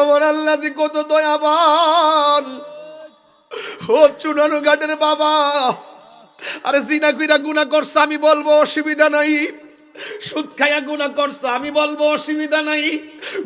আমার আল্লাহ যে কত দয়াবান। ও চুনানু ঘাটের বাবা, আরে জিনা কইরা গুনাহ করছ আমি বলবো অসুবিধা নাই, সুদ খাইয়া গুনাহ করছ আমি বলবো অসুবিধা নাই,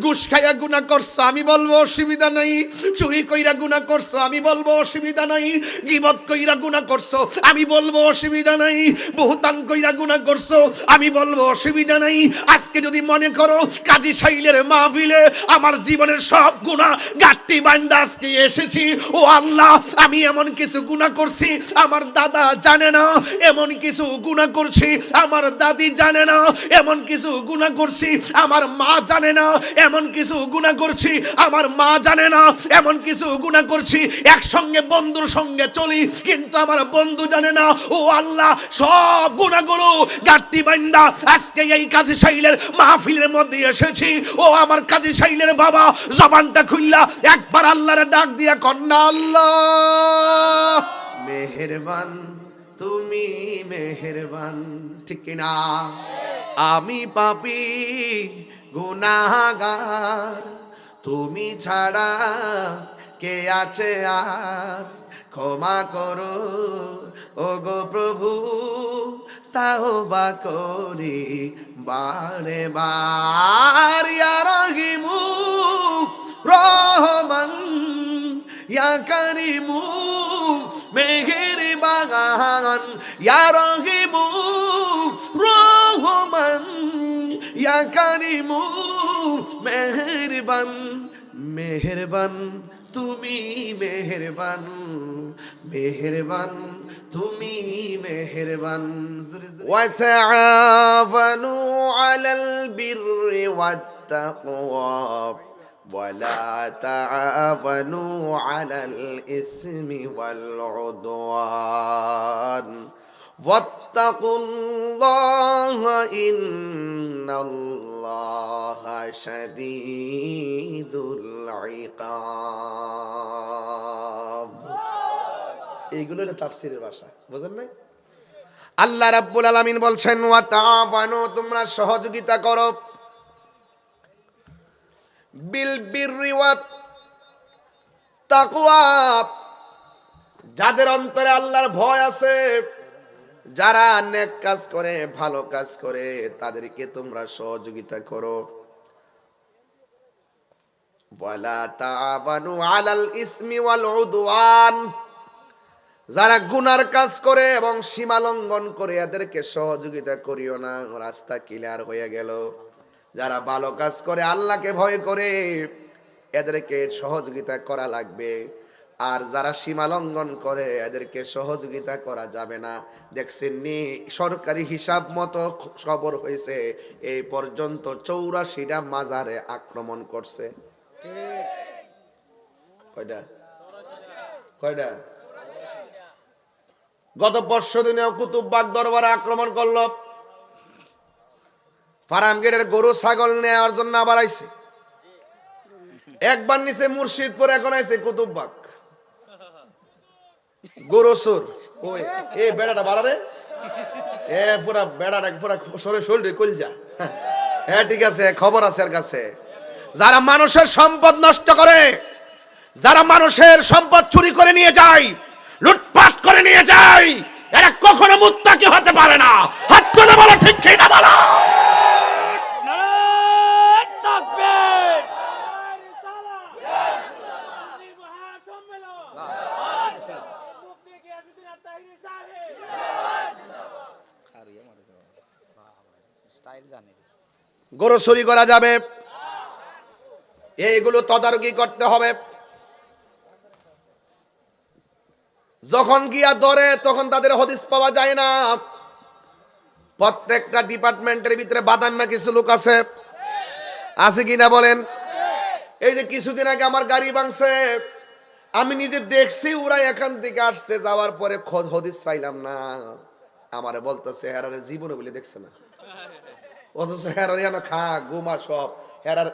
ঘুষ খাইয়া গুনাহ করছ আমি বলবো অসুবিধা নাই, চুরি কইরা গুনাহ করছ আমি বলবো অসুবিধা নাই, গীবত কইরা গুনাহ করছ আমি বলবো অসুবিধা নাই, বহুতান কইরা গুনাহ করছ আমি বলবো অসুবিধা নাই। আজকে যদি মনে করো কাজী সাইলের মাহফিলে আমার জীবনের সব গুনাহ গাট্টি বান্দা আজকে এসেছি, ও আল্লাহ আমি এমন কিছু গুনাহ করছি আমার দাদা জানে না, এমন কিছু গুনাহ করছি আমার দাদি জানে না, এমন কিছু গুনাহ করছি আমার মা জানে না, এমন কিছু গুনাহ করছি আমার মা জানে না, এমন কিছু গুনাহ করছি একসঙ্গে বন্ধুর সঙ্গে চলি কিন্তু আমার বন্ধু জানে না। ও আল্লাহ সব গুনাহগুলো গাট্টি বান্দা আজকে এই কাজী সাইলের মাহফিলের মধ্যে এসেছি। ও আমার কাজী সাইলের বাবা, জবানটা খুললা একবার আল্লাহরে ডাক দিয়া কন্যা আল্লাহ মেহেরবান, তুমি মেহেরবান। ঠিক না? আমি পাপী গুনাহগার, তুমি ছাড়া কে আছে আর, ক্ষমা করো ও গো প্রভু, তাওবা করি বারে বার। ইয়া রহিমু রহমান, ইয়া কারিমু মেহেরবান, ইয়া রহিমু রহমান, ইয়া কারিমু মেহেরবান। মেহেরবান তুমি মেহেরবান, মেহেরবান তুমি মেহেরবান। ওয়া তাআওয়ানু আলাল বিররি ওয়াত তাকওয়া ওয়ালা তাআওয়ানু আলাল ইসমি ওয়াল উদওয়ান ওয়াত্তাকুল্লাহা ইন্নাল্লাহা শাদীদুল ইকাব। এইগুলো হলো তাফসীরের ভাষা, বুঝেন নাই? আল্লাহ রাব্বুল আলামিন বলছেন ওয়া তাআওয়ানু, তোমরা সহযোগিতা করো, বিল বিররি ওয়াত তাকওয়া, যাদের অন্তরে আল্লাহর ভয় আছে, যারা নেক কাজ করে ভালো কাজ করে তাদেরকে তোমরা সহযোগিতা করো। ওয়ালা তাআওয়ানু আলাল ইসমি ওয়াল উদওয়ান, যারা গুনার কাজ করে এবং সীমা লঙ্ঘন করে এদেরকে সহযোগিতা করিও না। রাস্তা ক্লিয়ার হয়ে গেল। যারা ভালো কাজ করে আল্লাহকে ভয় করে এদেরকে সহযোগিতা করা লাগবে, আর যারা সীমা লঙ্ঘন করে এদেরকে সহযোগিতা করা যাবে না। দেখছেন নি সরকারি হিসাব মতো খবর হয়েছে এই পর্যন্ত 84টা মাজারে আক্রমণ করছে। কয়টা কয়টা? গত পরশু দিনেও কুতুববাগ দরবারে আক্রমণ করলো। ফার্মগেটের গরু ছাগল নেওয়ার জন্য আবার আইছে। একবার নিচে মুর্শিদপুর, এখন আইছে কুতুববাগ। গরু চোর। ওই এই বেড়াটা বাড়ারে, এ পুরা বেড়াটা পুরা শরীর কলজা। হ্যাঁ ঠিক আছে, খবর আছে এর কাছে। যারা মানুষের সম্পদ নষ্ট করে, যারা মানুষের সম্পদ চুরি করে নিয়ে যায়, লুটপাট করে নিয়ে যায়, এরা কখনো মুত্তাকি হতে পারে না। হাত তুলে বলো ঠিক কি না বলো। গরু চুরি করা যাবে, এইগুলো তদারকি করতে হবে। যখন গিয়া ধরে তখন তাদের হদিস পাওয়া যায় না। প্রত্যেকটা ডিপার্টমেন্টের ভিতরে বাদাম্মা কিছু লোক আছে, আছে কিনা বলেন? এই যে কিছুদিন আগে আমার গাড়ি ভাঙছে, আমি নিজে দেখছি ওরা এখান থেকে আসছে, যাওয়ার পরে খোদ হদিস পাইলাম না। আমারে বলতেছে হেরারে জীবনে বলে দেখছে না, অথচ হেরারে খা ঘুমা সব হেরার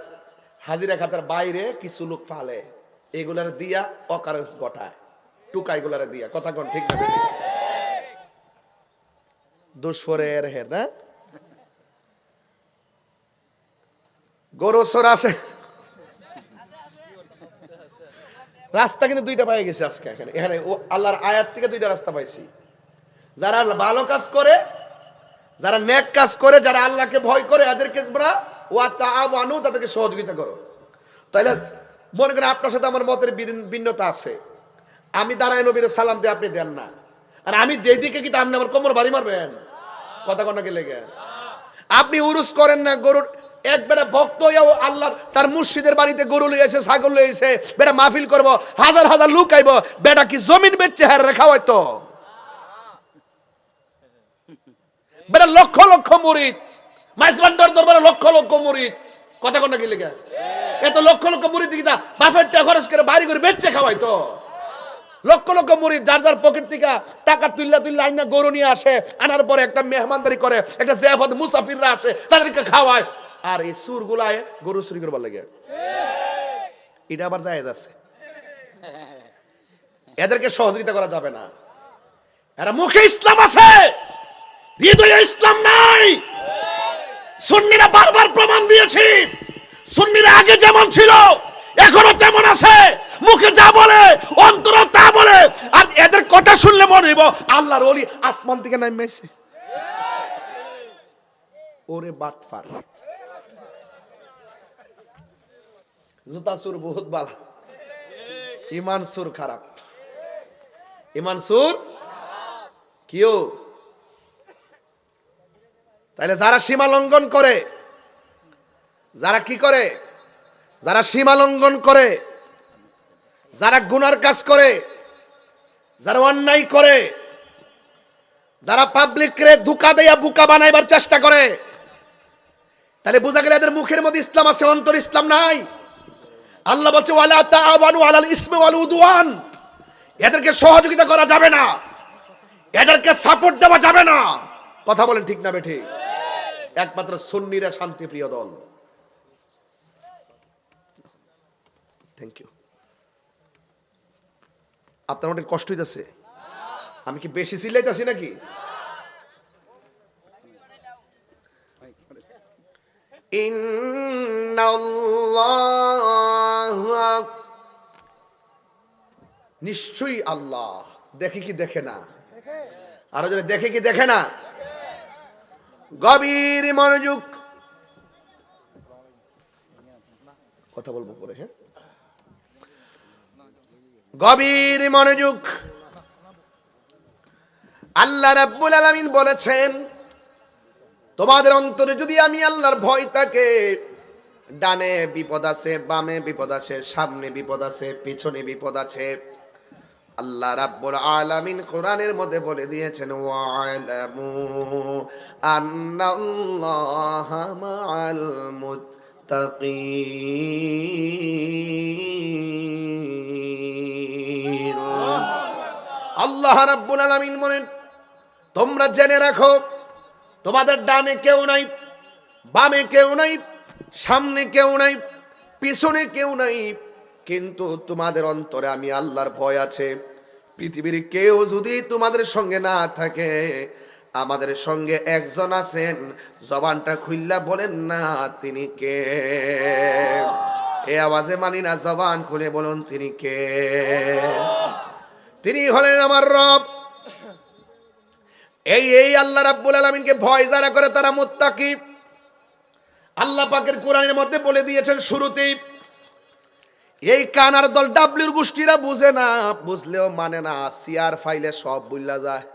হাজিরা খাতার বাইরে কিছু লোক ফালে, এগুলার দিয়া অকারেন্স ঘটায়, টুকাইগুলারে দিয়া। কথা কোন ঠিক না? দুশরের হের না গরু চোর আছে, রাস্তা কিন্তু দুইটা পাই গেছে আজকে এখানে এখানে আল্লাহর আয়াত থেকে দুইটা রাস্তা পাইছি। যারা ভালো কাজ করে, যারা নেক কাজ করে, যারা আল্লাহকে ভয় করে, এদেরকে তোমরা ওয়া তাআওয়ানু, তাদেরকে সহযোগিতা করো। তাইলে মনে করেন আপনার সাথে আমার মতের ভিন্নতা আছে, আমি দাঁড়ায় নবীর সালাম দিয়ে আপনি দেন না, আর আমি যেদিকে কি আপনি আমার কোমর বাড়ি মারবেন, কথা কন্যাকে লেগে। আপনি উরুস করেন না, গরুর এক বেটা ভক্ত হইয়াও আল্লাহর তার মুর্শিদের বাড়িতে গরু লইছে, ছাগল লইছে, বেটা মাহফিল করব, হাজার হাজার লোক আইব, বেটা কি জমিন বেচছে হ্যাঁ রেখা হয়তো? বেটা লক্ষ লক্ষ মুরিদ, মাইজবান্ডার দরবারে লক্ষ লক্ষ মুরিদ, কথা কন্যাকে লেগে। এত লক্ষ লক্ষ মুরিদ কি তা বাফের টাকা খরচ করে বাড়ি করে বেচছে খাওয়াইতো? লক্ষ লক্ষ মুরিদ যার যার পকেট থেকে টাকা তুল্লা তুল্লা আইনা গরু নিয়ে আসে, আনার পরে একটা মেহমানদারি করে, একটা জিয়াফত মুসাফিররা আসে, তাদেরকে খাওয়ায়, আর এই সুর গুলায় গরু চুরি করবার লাগে। এটা আবার জায়েজ আছে, এদেরকে সহযোগিতা করা যাবে না। এরা মুখে ইসলাম আছে, হৃদয়ে ইসলাম নাই। সুন্নিরা বারবার প্রমাণ দিয়েছি, সুন্নিরা আগে যেমন ছিল এখনো তেমন আছে, মুখে যা বলে অন্তরে তা বলে। আর এদের কথা শুনলে মনে হইব আল্লাহর ওলি আসমান থেকে নামিয়েছে। ওরে বাটফার, জুতা সুর বহুত বালা, ইমান সুর খারাপ, ইমান সুর কিও। তাইলে যারা সীমা লঙ্ঘন করে, যারা কি করে, যারা সীমা লঙ্ঘন করে, যারা গুনার কাজ করে, যারা অন্যায় করে, যারা পাবলিকরে ধোঁকা দেয়া বোকা বানাইবার চেষ্টা করে, তাহলে বোঝা গেল এদের মুখের মধ্যে ইসলাম আছে, অন্তর ইসলাম নাই। আল্লাহ বলছে ওয়ালা তাআওয়ানু আলাল ইসমি ওয়াল উদওয়ান, এদেরকে সহযোগিতা করা যাবে না, এদেরকে সাপোর্ট দেওয়া যাবে না। কথা বলেন ঠিক না বেঠিক? একমাত্র সুন্নিরা শান্তিপ্রিয় দল। Thank you. আপনার অনেক কষ্ট হইতেছে, আমি কি বেশি চিল্লাইতেছি নাকি? নিশ্চয়ই আল্লাহ দেখে কি দেখে না? আরো যদি দেখে কি দেখে না? গভীর মনোযোগ, কথা বলবো পরে, হ্যাঁ, গভীর মনোযোগ। আল্লাহ রাব্বুল আলামিন বলেছেন, তোমাদের অন্তরে যদি আমি আল্লাহর ভয় থাকে, ডানে বিপদ আছে, বামে বিপদ আছে, সামনে বিপদ আছে, পিছনে বিপদ আছে। আল্লাহ রাব্বুল আলামিন কোরআনের মধ্যে বলে দিয়েছেন ওয়ালামু আন্নাল্লাহা মাআল মুত্তাকিন। আল্লাহ রাব্বুল আলামিন বলেন, তোমরা জেনে রাখো তোমাদের ডানে কেউ নাই, বামে কেউ নাই, সামনে কেউ নাই, পিছনে কেউ নাই, কিন্তু তোমাদের অন্তরে আমি আল্লাহর ভয় আছে। পৃথিবীর কেউ যদি তোমাদের সঙ্গে না থাকে, আমাদের সঙ্গে একজন আছেন, জবানটা খুইল্লা বলেন না তিনি কে? এ আওয়াজে মানি না, জবান খুলে বলুন তিনি কে? তিনি হলেন আমার রব। এই আল্লাহ রাব্বুল আলামিনকে ভয় যারা করে তারা মুত্তাকি। আল্লাহ পাকের কোরআনের মধ্যে বলে দিয়েছেন শুরুতেই, এই কানার দল ডাব্লিউর গোষ্ঠীরা বুঝে না, বুঝলেও মানে না, সিআর ফাইলে সব বুঝলা যায়।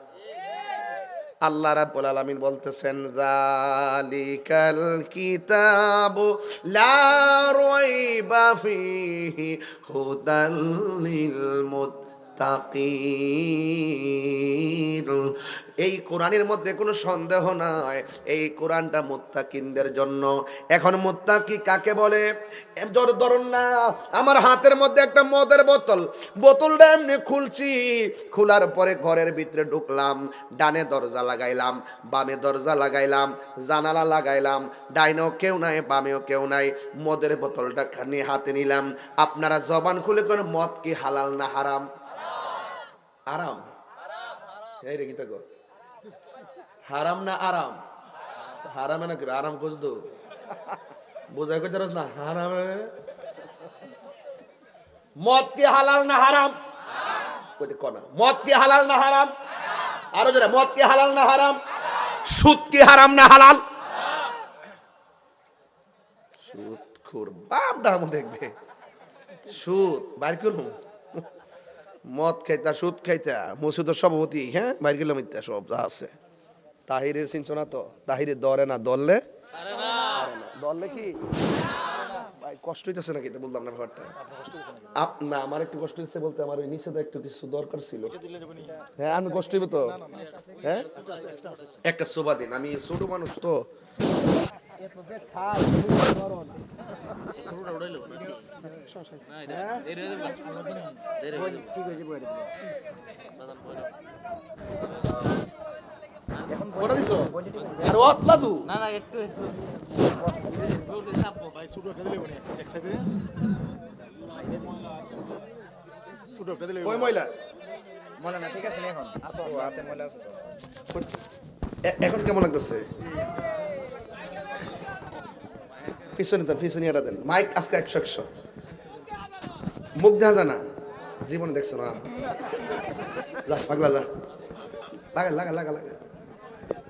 আল্লাহ রাব্বুল আলামিন বলতেছেন, যালিকাল কিতাবু লা রাইবা ফীহি হুদাল লিল মুত্তাকিন। এই কোরআনের মধ্যে কোনো সন্দেহ নাই, এই কোরআনটা মুত্তাকিনদের জন্য। এখন মুত্তাকি কাকে বলে? ধরুন না, আমার হাতের মধ্যে একটা মদের বোতল, বোতলটা এমনি খুলছি, খোলার পরে ঘরের ভিতরে ঢুকলাম, ডানে দরজা লাগাইলাম, বামে দরজা লাগাইলাম, জানালা লাগাইলাম, ডাইনেও কেউ নাই, বামেও কেউ নাই, মদের বোতলটা নিয়ে হাতে নিলাম। আপনারা জবান খুলে করে, মদ কি হালাল না হারাম? আরাম। এই রে গীতা গো, হারাম না আরাম? হারামে না আরাম খুঁজতো, বোঝাই করতে না হারামে। মদ কি হালাল না হারাম? কইতে কোনা মদ কি হালাল না হারাম? আরো জোরে, মদ কি হালাল না হারাম? সুদ কি হারাম না হালাল? সুদ খুর বাপ ডাম দেখবে, সুদ বাইর করুন। মদ খাইতা, সুদ খাইতা, মসুদের সভাপতি, হ্যাঁ বাইর গেলাম ইত্যা সব যা আছে। তাহিরের চিনছো তো? তাহিরের দরে না দললে দললে কি ভাই কষ্ট হইতেছে নাকি? তো বললাম না ব্যাপারটা। না আমার একটু কষ্ট হচ্ছে বলতে, আমার ওই নিচে তো একটু কিছু দরকার ছিল। হ্যাঁ আমি কষ্ট হইব তো। হ্যাঁ একটা সোবা দিন, আমি ছোট মানুষ তো। কটা দিছো? আর অতলা দু না না একটু ভাই ছোট করে দিলে বনে এক সাইডে ছোট করে দিলে কই ময়লা মনে না ঠিক আছে না এখন আর তো হাতে ময়লা আছে তো এখন কেমন লাগতেছে? পিছনে তো পিছনে এটা দেন মাইক আজকে 100 মুখ দেখা যায় না, জীবনে দেখছো না। যা পাগলা যা, লাগা লাগা লাগা লাগা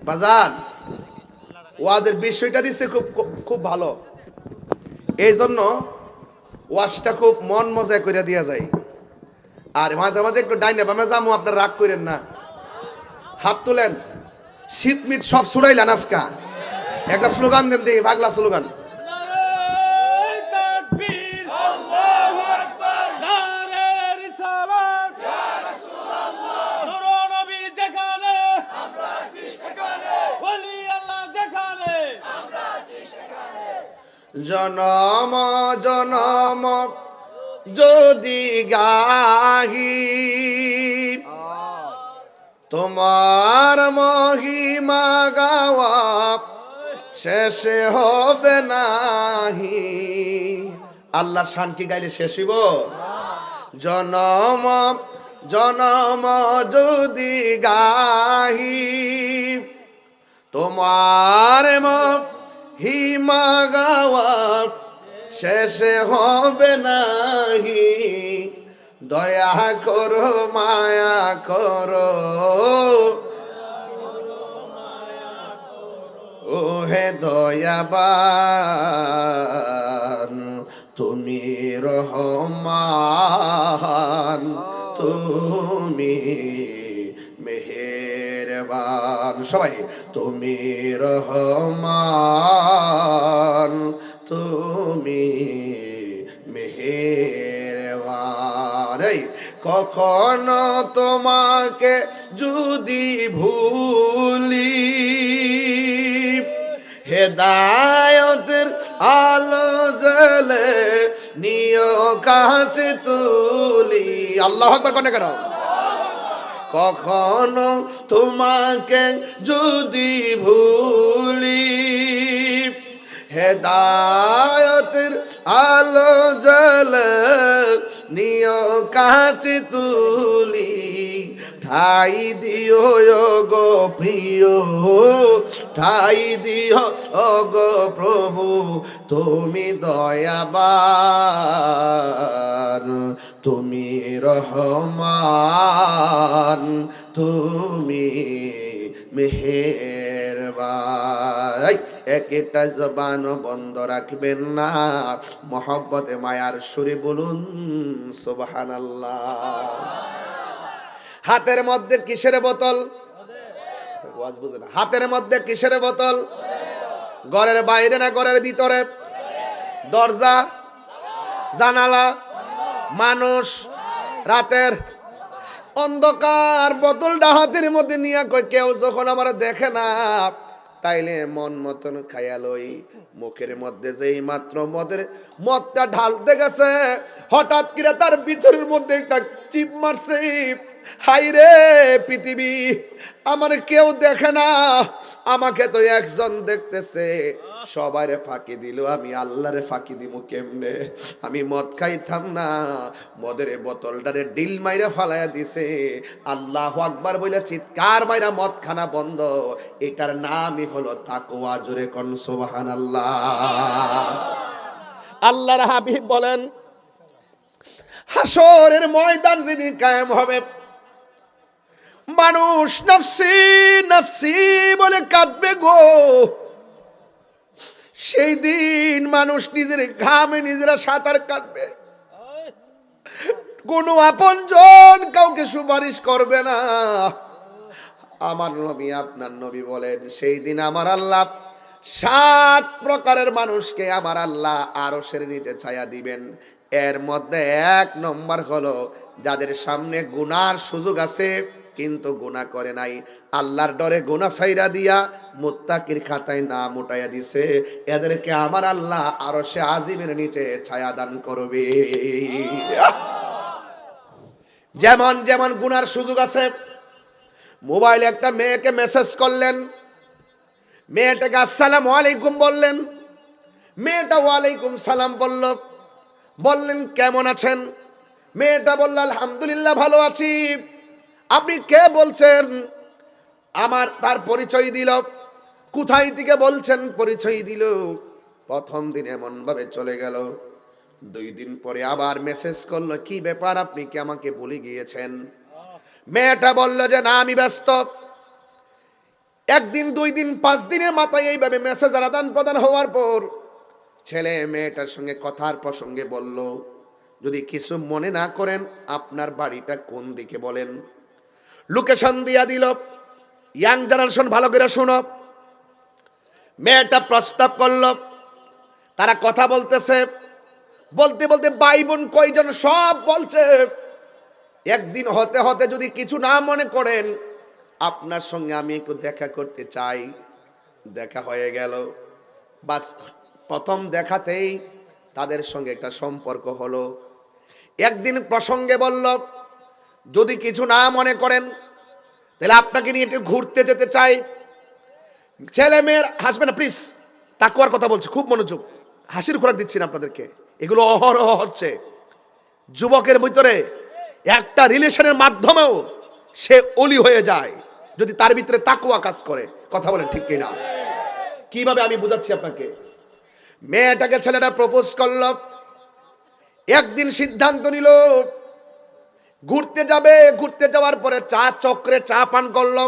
বাজান। ওয়াদের বিষয়টা দিচ্ছে খুব খুব ভালো, এই জন্য ওয়াজটা খুব মন মজা করে দিয়া যায়। আর মাঝে মাঝে একটু ডাইনে বামে যামু, আপনার রাগ করেন না। হাত তুলেন, শীত মিত সব ছুড়াইলেন আজকা। একটা স্লোগান দেন দেখি, পাগলা স্লোগান। জনম জনম যদি গাহি তোমার মহিমা গাওয়া শেষে হবে নাহি। আল্লাহর শান কি গাইলে শেষ হইব? জনম জনম যদি গাহি তোমার মহিমা গাওয়া শেষে হবে নাহি। দয়া করো মায়া করো ও হে দয়াবান, তুমি রহমান, তুমি মেহেরবান। সবাই তুমি রহমান, তুমি মেহেরবান। এই কখনো তোমাকে যদি ভুলি হেদায়তের আলো জ্বলে নিয় কাছে তুলি। আল্লাহু আকবার কোনে কেন? কখনো তোমাকে যদি ভুলি হেদায়তের আলো জ্বলে নিয় কাছে তুলি। ঠাই দিও গো প্রিয়, ঠাই দিও গো প্রভু, তুমি দয়াবান, তুমি রহমান, তুমি মেহেরবান। একটা জবান বন্ধ রাখবেন না, মহব্বতে মায়ার সুরে বলুন সুবহানাল্লাহ। হাতের মধ্যে কিসের বোতল? ওয়াজ বুঝে না। হাতের মধ্যে কিসের বোতল? ঘরের বাইরে না ঘরের ভিতরে? দরজা, জানালা, মানুষ, রাতের অন্ধকার বোতলটা হাতের মধ্যে নিয়ে কই কেউ যখন আমার দেখে না তাইলে মন মতন খাইয়া লই। মুখের মধ্যে যেই মাত্র মদটা ঢালতে গেছে হঠাৎ করে তার ভিতরের মধ্যে একটা চিপ মারছে। হাই রে পৃথিবী, আমার কেউ দেখে না, আমাকে তো একজন দেখতেছে। সবারে ফাঁকি দিল, আমি আল্লাহরে ফাঁকি দিব কেমনে? আমি মদ খাইতাম না, মদের বোতলটারে ডিল মাইরা ফালাইয়া দিছে। আল্লাহু আকবার বলে চিৎকার মাইরা মদ খানা বন্ধ। এটার নামই হলো তাকওয়া। জোরে কোন সুবহানাল্লাহ। আল্লাহর হাবিব বলেন হাসরের ময়দান যেদিন কায়েম হবে, মানুষ নফসি নফসি বলে কাঁদবে গো। সেই দিন মানুষ নিজের ঘামে নিজেরা সাঁতার কাটবে, কোনো আপনজন কাউকে সুপারিশ করবে না। আমার নবী, আপনার নবী বলেন, সেই দিন আমার আল্লাহ 7 প্রকারের মানুষকে আমার আল্লাহ আরশের নিচে ছায়া দিবেন। এর মধ্যে 1 নম্বর হলো যাদের সামনে গুনার সুযোগ আছে কিন্তু গুনাহ করে নাই, আল্লাহর ডরে গুনাহ ছাইরা দিয়া মুত্তাকির খাতায় নাম উঠাইয়া দিছে, এদেরকে আমার আল্লাহ আরশে আজিমের নিচে ছায়া দান করবে। যেমন যেমন গুনার সুযোগ আছে, মোবাইলে একটা মেয়েকে মেসেজ করলেন, মেয়েটাকে আসসালামু আলাইকুম বললেন, মেয়েটা ওয়ালাইকুম সালাম বলল, বললেন কেমন আছেন, মেয়েটা বলল আলহামদুলিল্লাহ ভালো আছি। আপনি কে বলছেন? তার পরিচয় দিল, কোথায় থেকে বলছেন পরিচয় দিল। প্রথম দিন এমন ভাবে চলে গেল, 2 দিন পরে আবার মেসেজ করলো, কি ব্যাপার আপনি কি আমাকে ভুলে গিয়েছেন? মেয়েটা বলল যে না আমি ব্যস্ত। 1 দিন 2 দিন 5 দিনের মাথায় এইভাবে মেসেজ আদান প্রদান হওয়ার পর ছেলে মেয়েটার সঙ্গে কথার প্রসঙ্গে বলল, যদি কিছু মনে না করেন আপনার বাড়িটা কোন দিকে বলেন। লোকেশন দিয়া দিল। ইয়াং জেনারেশন ভালো করে শোনো, মেয়েটা প্রস্তাব করলো, তারা কথা বলতেছে, বলতে বলতে ভাই বোন কয়জন সব বলছে, একদিন হতে হতে যদি কিছু না মনে করেন আপনার সঙ্গে আমি একটু দেখা করতে চাই। দেখা হয়ে গেল, বাস প্রথম দেখাতেই তাদের সঙ্গে একটা সম্পর্ক হলো। একদিন প্রসঙ্গে বলল, যদি কিছু না মনে করেন তাহলে আপনাকে নিয়ে একটু ঘুরতে যেতে চাই। ছেলে মেয়ের হাসবে না প্লিজ, তাকুয়ার কথা বলছি, খুব মনোযোগ, হাসির খোরাক দিচ্ছি না আপনাদেরকে, এগুলো অহরহ হচ্ছে। যুবকের ভিতরে একটা রিলেশনের মাধ্যমেও সে অলি হয়ে যায় যদি তার ভিতরে তাকুয়া কাজ করে। কথা বলেন ঠিক কিনা? কিভাবে আমি বুঝাচ্ছি আপনাকে। মেয়েটাকে ছেলেটা প্রপোজ করলো, একদিন সিদ্ধান্ত নিল ঘুরতে যাবে। ঘুরতে যাওয়ার পরে চক্রে চা পান করলো।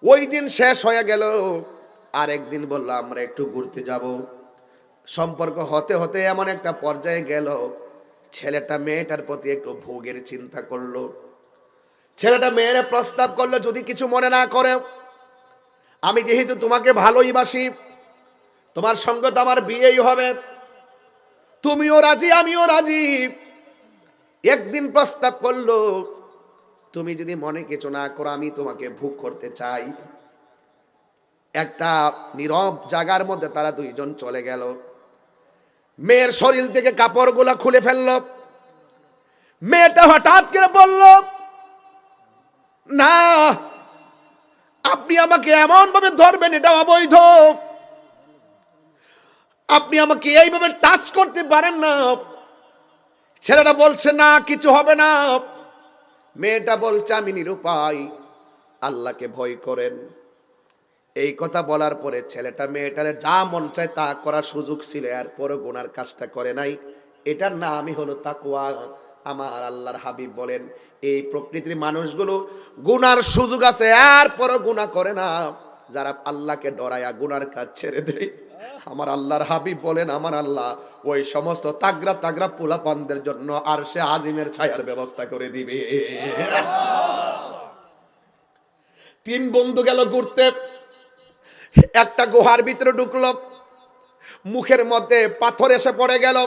ওই দিন শেষ হয়ে গেল, আর একদিন বললো আমরা একটু ঘুরতে যাব। সম্পর্ক হতে হতে এমন একটা পর্যায়ে গেল, ছেলেটা মেয়েটার প্রতি একটু ভোগের চিন্তা করলো। ছেলেটা মেয়ের প্রস্তাব করলো, যদি কিছু মনে না করে, আমি যেহেতু তোমাকে ভালোই বাসি, তোমার সঙ্গে তো আমার বিয়েই হবে, তুমিও রাজি আমিও রাজি। একদিন প্রস্তাব করলো, তুমি যদি মনে কিছু না করো আমি তোমাকে ভোগ করতে চাই। একটা নীরব জায়গার মধ্যে তারা 2 জন চলে গেল। মেয়ের শরীর থেকে কাপড়গুলা খুলে ফেললো। মেয়েটা হঠাৎ করে বলল, না আপনি আমাকে এমন ভাবে ধরবেন, এটা অবৈধ, আপনি আমাকে এইভাবে টাচ করতে পারেন না। ছেলেটা বলছে না কিছু হবে না। মেয়েটা বলছে আমি নিরুপায়, আল্লাহকে ভয় করেন। এই কথা বলার পরে ছেলেটা মেয়েটারে যা মন চায় তা করার সুযোগ ছিল, এরপরও গুনার কাজটা করে নাই। এটার নামই হলো তাকওয়া। আমার আল্লাহর হাবিব বলেন, এই প্রকৃতির মানুষগুলো গুনার সুযোগ আছে এরপরও গুনাহ করে না, যারা আল্লাহকে ডরায়া গুনার কাজ ছেড়ে দেয়। আমার আল্লাহর হাবিব বলেন, আমার আল্লাহ ওই সমস্ত তাগরা তাগরা পোলাপানদের জন্য আরশে আজিমের ছায়ার ব্যবস্থা করে দিবে। 3 বন্ধু গেল ঘুরতে। একটা গুহার ভিতরে ঢুকলো, মুখের মধ্যে পাথর এসে পড়ে গেল।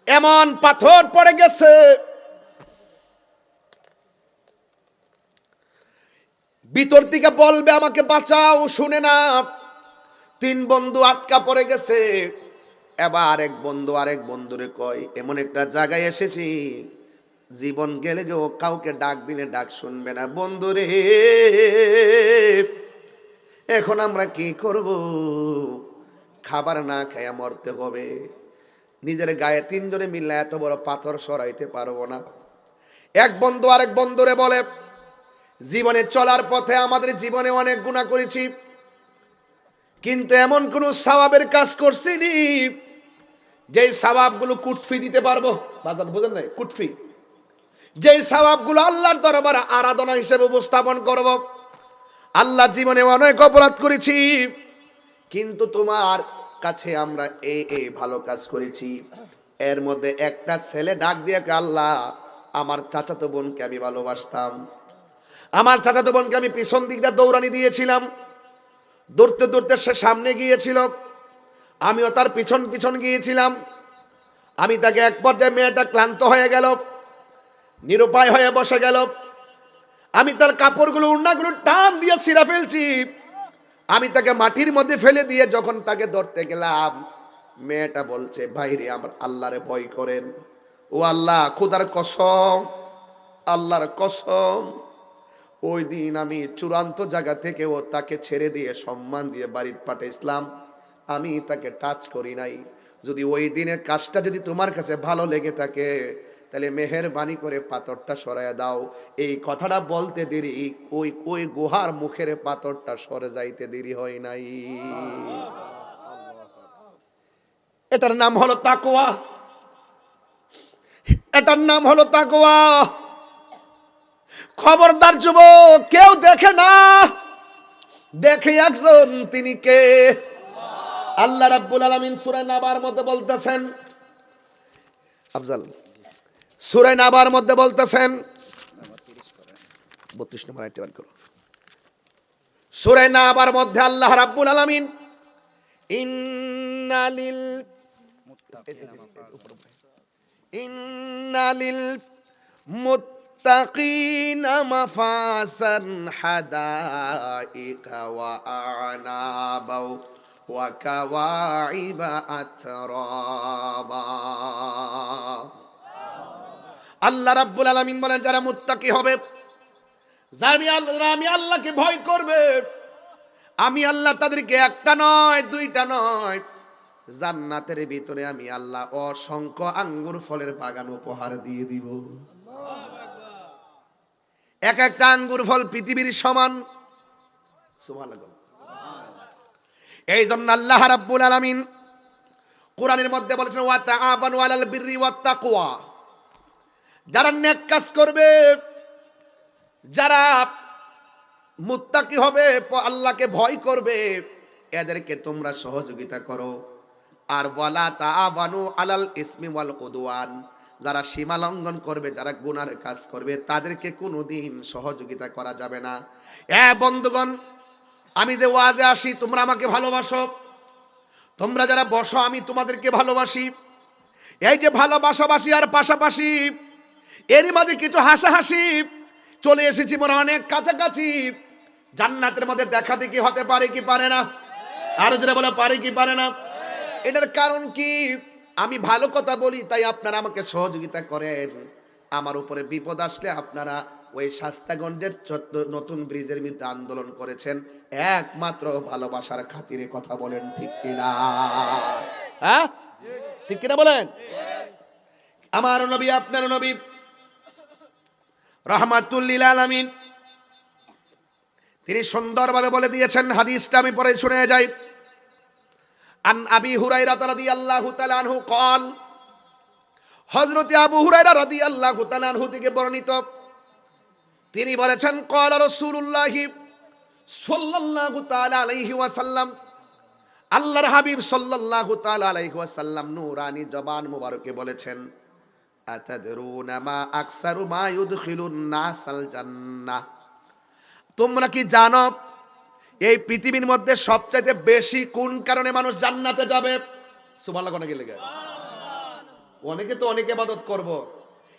এমন পাথর পড়ে গেছে, ভিতর থেকে বলবে আমাকে বাঁচাও, শুনে না। 3 বন্ধু আটকা পড়ে গেছে। এবার এক বন্ধু আরেক বন্ধুরে কয়, এমন একটা জায়গায় এসেছি জীবন গেলে ও কাউকে ডাক দিলে ডাক শুনবে না। বন্ধুরে এখন আমরা কি করব? খাবার না খাইয়া মরতে হবে। নিজের গায়ে 3 জনে মিললে এত বড় পাথর সরাইতে পারবো না। এক বন্ধু আরেক বন্ধুরে বলে, জীবনে চলার পথে আমাদের জীবনে অনেক গুনাহ করেছি, কিন্তু এমন কোন সওয়াবের কাজ করছিনি যেই সওয়াবগুলো কুটফি দিতে পারবো, বাজার বুঝেন নাই, কুটফি, যেই সওয়াবগুলো আল্লাহর দরবারে আরাধনা হিসেবে উপস্থাপন করব। আল্লাহ, জীবনে অনেক অপরাধ করেছি, কিন্তু তোমার কাছে আমরা এই ভালো কাজ করেছি। এর মধ্যে একটা ছেলে ডাক দিয়ে, আল্লাহ, আমার চাচাতো বোনকে আমি ভালোবাসতাম, আমার চাচাতো বোনকে আমি পিছন দিক দিয়ে দৌড়ানি দিয়েছিলাম, দৌড়তে দৌড়তে সে সামনে গিয়েছিল, আমিও তার পিছন পিছন গিয়েছিলাম। আমি তাকে এক পর্যায়ে, মেয়েটা ক্লান্ত হয়ে গেল, নিরুপায় হয়ে বসে গেল, আমি তার কাপড়গুলো, উড়নাগুলো টান দিয়ে ছিঁড়া ফেলছি। আমি তাকে মাটির মধ্যে ফেলে দিয়ে যখন তাকে ধরতে গেলাম, মেয়েটা বলছে, ভাইরে, আমার আল্লাহরে ভয় করেন। ও আল্লাহ, খোদার কসম, আল্লাহর কসম, ওই দিন আমি চূড়ান্ত জায়গা থেকে ও তাকে ছেড়ে দিয়ে সম্মান দিয়ে বাড়িতে পাঠাইছিলাম, আমি তাকে টাচ করি নাই। যদি ওই দিনের কাজটা যদি তোমার কাছে ভালো লেগে থাকে, তাহলে মেহেরবানি করে পাথরটা সরাইয়া দাও। এই কথাটা বলতে দেরি, ওই গুহার মুখের পাথরটা সরে যাইতে দেরি হয় নাই। এটার নাম হলো তাকওয়া, এটার নাম হলো তাকওয়া। খবরদার যুবক, কেউ দেখে না, দেখে একজন, তিনি কে? আল্লাহ রাব্বুল আলামিন সূরা নাবার মধ্যে বলতেছেন, আফজাল, সূরা নাবার মধ্যে বলতেছেন, 32 নম্বর আয়াতটি বার করো। সূরা নাবার মধ্যে আল্লাহ রাব্বুল আলামিন ইন্নালিল মুত্তাকিনা মাফাসান হাদাইকা ওয়া আ'নাবা ওয়া কাওয়াইবা আতরাবা। আল্লাহ রাব্বুল আলামিন বলেন, যারা মুত্তাকি হবে, যারা আমি আল্লাহকে ভয় করবে, আমি আল্লাহ তাদেরকে একটা নয়, দুইটা নয়, জান্নাতের ভিতরে আমি আল্লাহ অসংখ্য আঙ্গুর ফলের বাগান উপহার দিয়ে দিব। এক একটা আঙ্গুর ফল পৃথিবীর সমান। সুবহানাল্লাহ। এই জন্য আল্লাহ রাব্বুল আলামিন কোরআনের মধ্যে বলেছেন, ওয়া তাআবানু আলাল বিররি ওয়াত তাকওয়া। যারা নেক কাজ করবে, যারা মুত্তাকি হবে, আল্লাহকে ভয় করবে, এদেরকে তোমরা সহযোগিতা করো। আর ওয়ালা তাআবানু আলাল ইসমি ওয়াল উদওয়ান, যারা সীমা লঙ্ঘন করবে, যারা গুনার কাজ করবে, তাদেরকে কোনোদিন সহযোগিতা করা যাবে না। বন্ধুগণ, আমি যে ওয়াজে আসি, তোমরা আমাকে ভালোবাসো, তোমরা যারা বসো, আমি তোমাদেরকে ভালোবাসি। এই যে ভালোবাসাবাসি আর পাশাপাশি, এরই মাঝে কিছু হাসাহাসি, চলে এসেছি মনে অনেক কাছাকাছি। জান্নাতের মধ্যে দেখা দেখি হতে পারে কি পারে না? আরো যারা বলে পারে কি পারে না? এটার কারণ কি? আমি ভালো কথা বলি, তাই আপনারা আমাকে সহযোগিতা করেন। আমার উপরে বিপদ আসলে আপনারা ওই শাস্তাগঞ্জের নতুন ব্রিজের মধ্যে আন্দোলন করেছেন একমাত্র ভালোবাসার খাতিরে। কথা বলেন ঠিক কিনা? হ্যাঁ, ঠিক কিনা বলেন? আমার নবী, আপনার নবী রাহমাতুল লিল আলামিন, তিনি সুন্দরভাবে বলে দিয়েছেন। হাদিসটা আমি পরে শুনে যাই। আন আবি হুরায়রা রাদিয়াল্লাহু তাআলা আনহু قال, হযরত আবু হুরায়রা রাদিয়াল্লাহু তাআলা আনহু থেকে বর্ণিত, তিনি বলেছেন, قال রাসূলুল্লাহ সাল্লাল্লাহু তাআলা আলাইহি ওয়াসাল্লাম, আল্লাহর হাবিব সাল্লাল্লাহু তাআলা আলাইহি ওয়াসাল্লাম নূরানি জবান মুবারকে বলেছেন, আতাদরুনা মা আকসারু মা ইউদখিলুন নাসাল জান্নাহ। তোমরা কি জানো এই পৃথিবীর মধ্যে সবচাইতে বেশি কোন কারণে মানুষ জান্নাতে যাবে? সুবহানাল্লাহ। কোন গেলে অনেকে তো অনেক ইবাদত করব,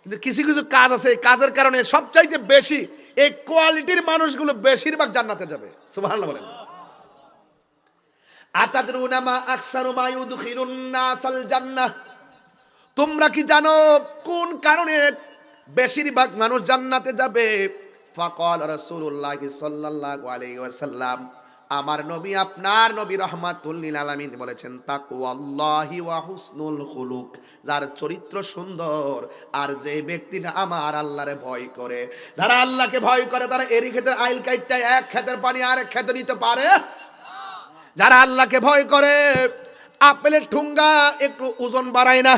কিন্তু কিছু কিছু কাজ আছে, এই কাজের কারণে সবচাইতে বেশি এই কোয়ালিটির মানুষগুলো বেশিরভাগ জান্নাতে যাবে। সুবহানাল্লাহ বলেন। আতাদরুনা মা আকসারু মা ইউদখিলুন নাসাল জান্নাহ। তোমরা কি জানো কোন কারণে বেশিরভাগ মানুষ জান্নাতে যাবে? ফাকাল রাসূলুল্লাহ সাল্লাল্লাহু আলাইহি ওয়াসাল্লাম, আমার নবী, আপনার নবী রাহমাতুল লিল আলামিন বলেছেন, তাকওয়াল্লাহি ওয়া হুসনুল খুলুক। যার চরিত্র সুন্দর আর যে ব্যক্তিটা আমার আল্লাহরে ভয় করে, যারা আল্লাহকে ভয় করে, তারা এরি ক্ষেতের আইল কাইটটা এক ক্ষেতের পানি আরেক ক্ষেতে নিতে পারে? যারা আল্লাহকে ভয় করে, আপেলের ঠুঙ্গা একটু ওজন বাড়ায় না?